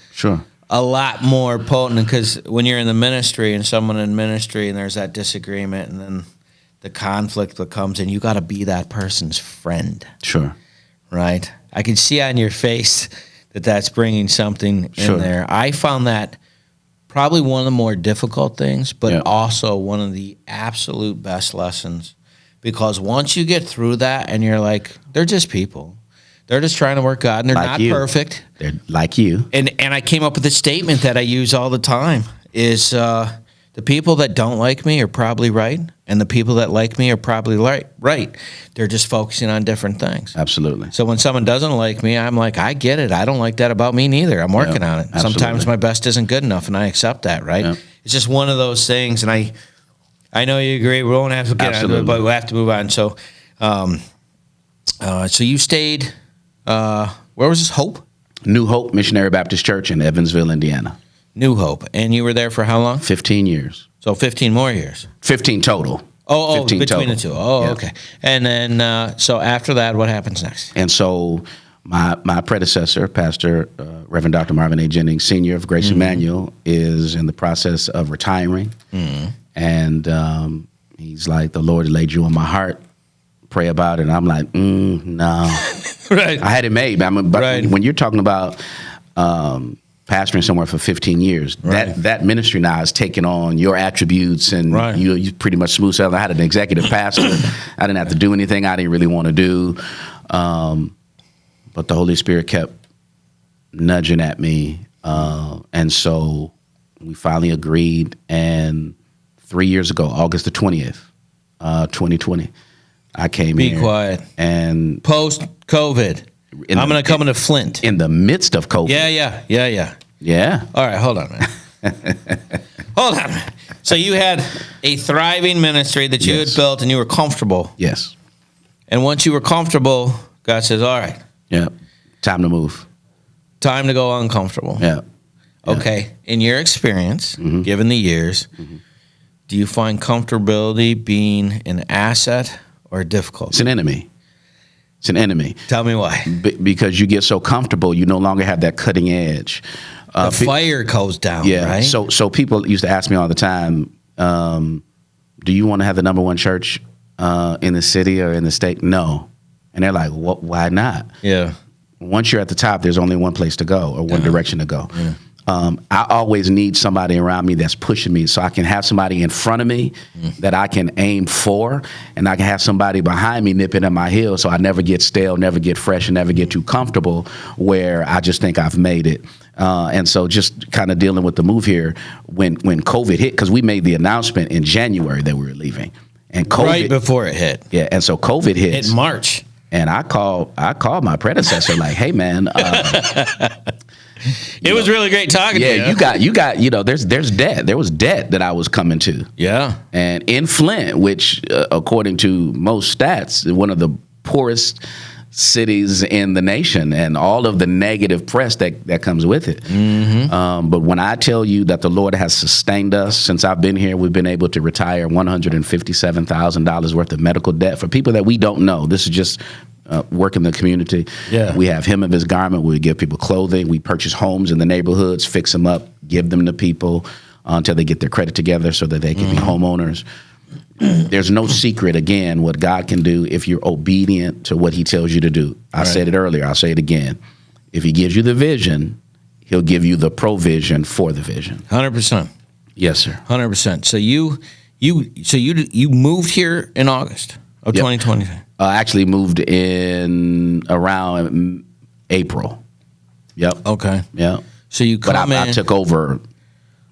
a lot more potent, because when you're in the ministry and someone in ministry and there's that disagreement and then the conflict that comes in, you got to be that person's friend. Sure. Right? I can see on your face that that's bringing something in there. I found that probably one of the more difficult things, but also one of the absolute best lessons. Because once you get through that and you're like, they're just people. They're just trying to work God, and they're like not perfect. They're like you. And I came up with a statement that I use all the time is the people that don't like me are probably right, and the people that like me are probably right. They're just focusing on different things. Absolutely. So when someone doesn't like me, I'm like, I get it. I don't like that about me neither. I'm working on it. Absolutely. Sometimes my best isn't good enough, and I accept that, right? Yeah. It's just one of those things, and I know you agree. We won't have to get into it, but we have to move on. So, so you stayed. Where was this? Hope? New Hope Missionary Baptist Church in Evansville, Indiana. New Hope, and you were there for how long? 15 years. So 15 more years. 15 total. Oh, 15 between total. the two. Oh, Yeah. okay. And then, so after that, what happens next? And so my predecessor, Pastor Reverend Dr. Marvin A. Jennings, Senior of Grace Emmanuel, is in the process of retiring. And he's like, the Lord laid you on my heart. pray about it. And I'm like, no. Right. I had it made. But when you're talking about pastoring somewhere for 15 years, that ministry now has taken on your attributes, and you pretty much smooth sailing. I had an executive pastor. I didn't have to do anything I didn't really want to do. But the Holy Spirit kept nudging at me. And so we finally agreed. And 3 years ago, August the 20th, 2020, I came here. Be quiet. And post-COVID, I'm going to come into Flint. In the midst of COVID. Yeah. All right, hold on, man. Hold on. So you had a thriving ministry that you had built, and you were comfortable. Yes. And once you were comfortable, God says, all right. Yeah. Time to move. Time to go uncomfortable. Yeah. Okay. In your experience, given the years, do you find comfortability being an asset or a difficulty? It's an enemy. It's an enemy. Tell me why. Because you get so comfortable, you no longer have that cutting edge. The fire goes down, right? So people used to ask me all the time, do you want to have the number one church in the city or in the state? No. And they're like, why not? Yeah. Once you're at the top, there's only one place to go or one direction to go. Yeah. I always need somebody around me that's pushing me, so I can have somebody in front of me that I can aim for, and I can have somebody behind me nipping at my heels, so I never get stale, never get fresh, and never get too comfortable where I just think I've made it. And so just kind of dealing with the move here when COVID hit, because we made the announcement in January that we were leaving. And COVID, right before it hit. Yeah, and so COVID hit. In March. And I called my predecessor like, hey, man. It was really great talking to you. Yeah, you got, there's debt. There was debt that I was coming to. Yeah. And in Flint, which according to most stats, one of the poorest cities in the nation, and all of the negative press that comes with it. But when I tell you that the Lord has sustained us since I've been here, we've been able to retire $157,000 worth of medical debt for people that we don't know. This is just work in the community. Yeah. We have Him of His garment. We give people clothing. We purchase homes in the neighborhoods, fix them up, give them to people until they get their credit together so that they can be homeowners. There's no secret, again, what God can do if you're obedient to what He tells you to do. I said it earlier. I'll say it again. If He gives you the vision, He'll give you the provision for the vision. 100%. Yes, sir. 100%. So you moved here in August of 2020. Actually moved in around April. Yep. Okay. Yep. So you come in. I took over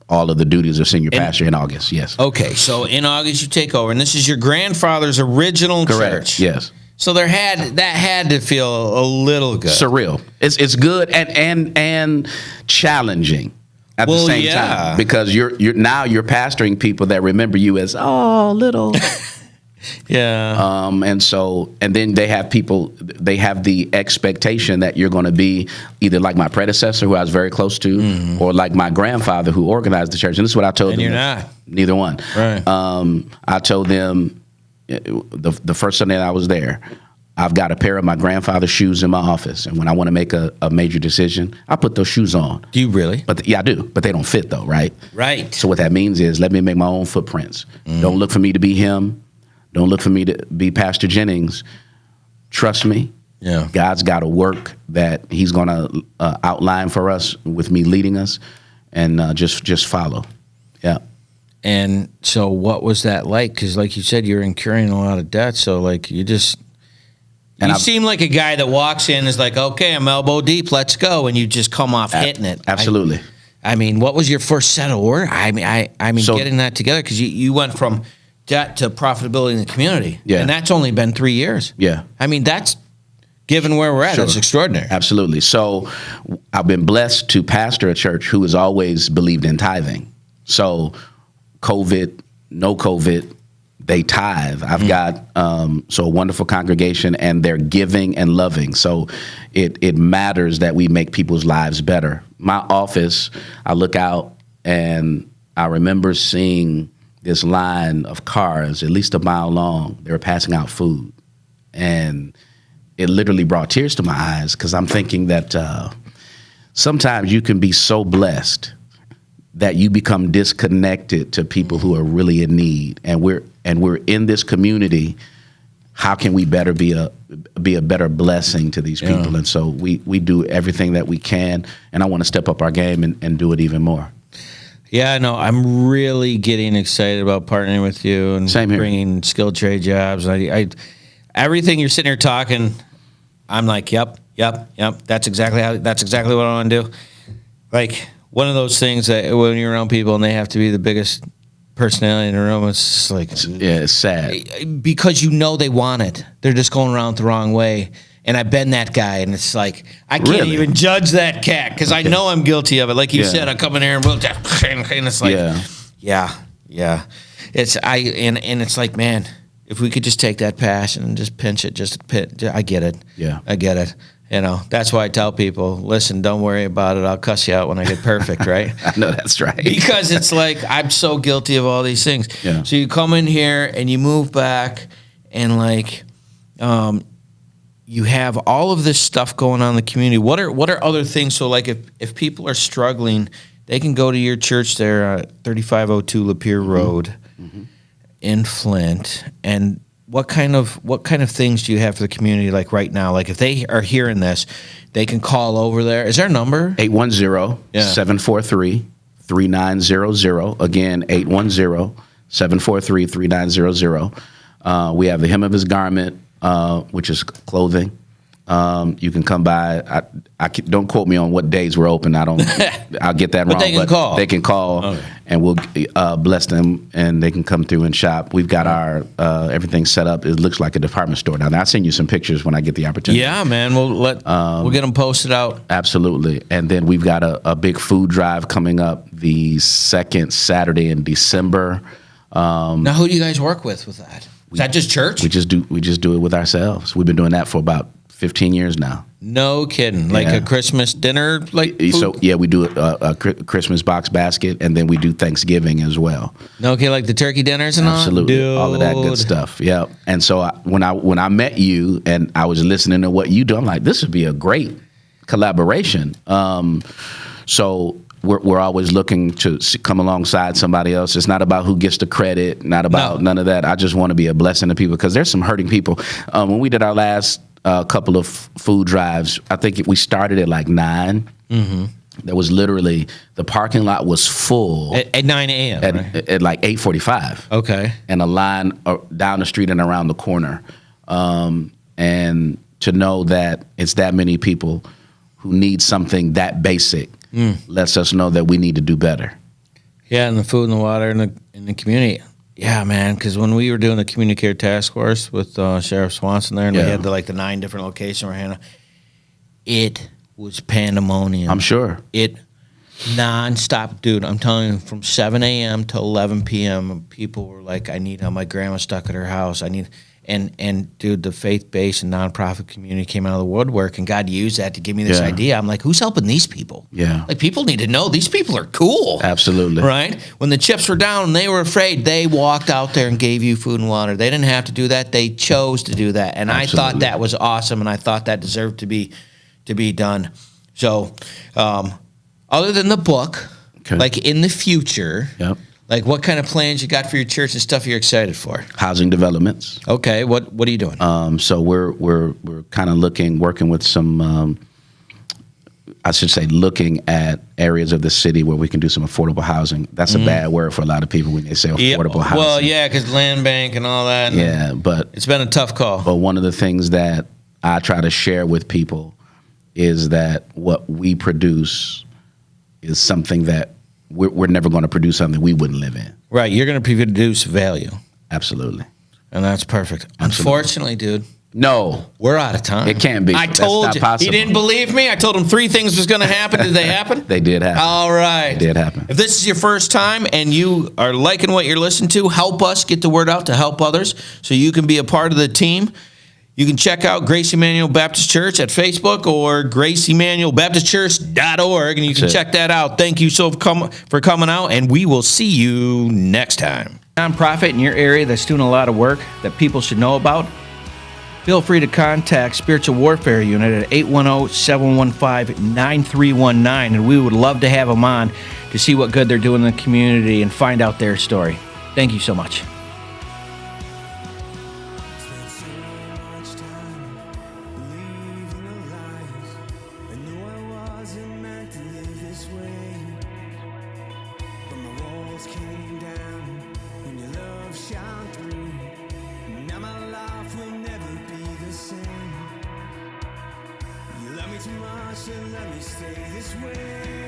all of the duties of senior pastor in August, yes. Okay, so in August you take over, and this is your grandfather's original church. Yes. So that had to feel a little good. Surreal. It's good and challenging at the same time, because you're pastoring people that remember you as little. Yeah. And then they have the expectation that you're going to be either like my predecessor, who I was very close to, or like my grandfather who organized the church. And this is what I told them. And you're not. Neither one. Right. I told them the first Sunday I was there, I've got a pair of my grandfather's shoes in my office. And when I want to make a major decision, I put those shoes on. Do you really? I do. But they don't fit though, right? Right. So what that means is, let me make my own footprints. Don't look for me to be him. Don't look for me to be Pastor Jennings. Trust me. Yeah. God's got a work that He's going to outline for us with me leading us, and just follow. Yeah. And so what was that like? Because like you said, you're incurring a lot of debt. So like you seem like a guy that walks in and is like, okay, I'm elbow deep, let's go. And you just come off hitting it. Absolutely. I mean, what was your first set of work? I mean, so, getting that together, because you went from debt to profitability in the community. Yeah. And that's only been 3 years. Yeah. I mean, that's, given where we're at, that's extraordinary. Absolutely. So I've been blessed to pastor a church who has always believed in tithing. So COVID, no COVID, they tithe. I've got a wonderful congregation, and they're giving and loving. So it matters that we make people's lives better. My office, I look out and I remember seeing this line of cars, at least a mile long. They were passing out food. And it literally brought tears to my eyes, because I'm thinking that sometimes you can be so blessed that you become disconnected to people who are really in need. And we're in this community how can we better be a better blessing to these people? And so we do everything that we can, and I want to step up our game and do it even more. Yeah, no, I'm really getting excited about partnering with you and bringing skilled trade jobs. I everything you're sitting here talking, I'm like, yep. That's exactly what I want to do. Like one of those things that when you're around people and they have to be the biggest personality in the room, it's like, it's sad because you know they want it. They're just going around the wrong way. And I've been that guy, and it's like I can't even judge that cat because I know I'm guilty of it. Like you said, I come in here and it's like, yeah. It's like, man, if we could just take that passion and just pinch it, I get it. Yeah, I get it. You know, that's why I tell people, listen, don't worry about it. I'll cuss you out when I get perfect, right? I know that's right. Because it's like I'm so guilty of all these things. Yeah. So you come in here and you move back, and like, you have all of this stuff going on in the community. What are other things? So like if people are struggling, they can go to your church there, 3502 Lapeer Road in Flint. And what kind of things do you have for the community like right now? Like if they are hearing this, they can call over there. Is there a number? 810-743-3900. Again, 810-743-3900. We have the hem of his garment, which is clothing. You can come by. Don't quote me on what days we're open. I'll get that wrong. But they can call. And we'll bless them, and they can come through and shop. We've got our everything set up. It looks like a department store now. I'll send you some pictures when I get the opportunity. Yeah, man. We'll get them posted out. Absolutely. And then we've got a big food drive coming up the second Saturday in December. Now, who do you guys work with that? Is that just church? We just do it with ourselves. We've been doing that for about 15 years now. No kidding. Like a Christmas dinner, like food? So yeah, we do a Christmas box basket, and then we do Thanksgiving as well. No, okay, like the turkey dinners and absolutely all of that good stuff. Yeah. And so when I met you and I was listening to what you do, I'm like, this would be a great collaboration. So we're always looking to come alongside somebody else. It's not about who gets the credit, not about none of that. I just want to be a blessing to people because there's some hurting people. When we did our last couple of food drives, I think we started at like 9. Mm-hmm. There was literally, the parking lot was full. At 9 a.m., at like 8:45. Okay. And a line down the street and around the corner. And to know that it's that many people who need something that basic lets us know that we need to do better. Yeah, and the food and the water in the community. Yeah, man, because when we were doing the community care task force with Sheriff Swanson there, and we had the 9 different locations we're handling, it was pandemonium. I'm sure. It nonstop, dude. I'm telling you, from 7 a.m. to 11 p.m., people were like, "I need help. My grandma's stuck at her house. I need." And dude, the faith-based and nonprofit community came out of the woodwork, and God used that to give me this idea. I'm like, who's helping these people? Yeah. Like, people need to know these people are cool. Absolutely. Right? When the chips were down and they were afraid, they walked out there and gave you food and water. They didn't have to do that. They chose to do that. And I thought that was awesome, and I thought that deserved to be done. So, other than the book, like in the future, like what kind of plans you got for your church and stuff you're excited for? Housing developments. Okay, what are you doing? So we're kind of working with some, I should say, looking at areas of the city where we can do some affordable housing. That's a bad word for a lot of people when they say affordable housing. Well, yeah, because land bank and all that. Yeah, but it's been a tough call. But one of the things that I try to share with people is that what we produce is something that we're never going to produce something we wouldn't live in. Right. You're going to produce value. Absolutely. And that's perfect. Absolutely. Unfortunately, dude. No. We're out of time. It can't be. I told you. He didn't believe me. I told him 3 things was going to happen. Did they happen? They did happen. All right. They did happen. If this is your first time and you are liking what you're listening to, help us get the word out to help others so you can be a part of the team. You can check out Grace Emmanuel Baptist Church at Facebook or graceemmanuelbaptistchurch.org, and you can check that out. Thank you for coming out, and we will see you next time. Nonprofit in your area that's doing a lot of work that people should know about, feel free to contact Spiritual Warfare Unit at 810-715-9319, and we would love to have them on to see what good they're doing in the community and find out their story. Thank you so much. let me stay this way.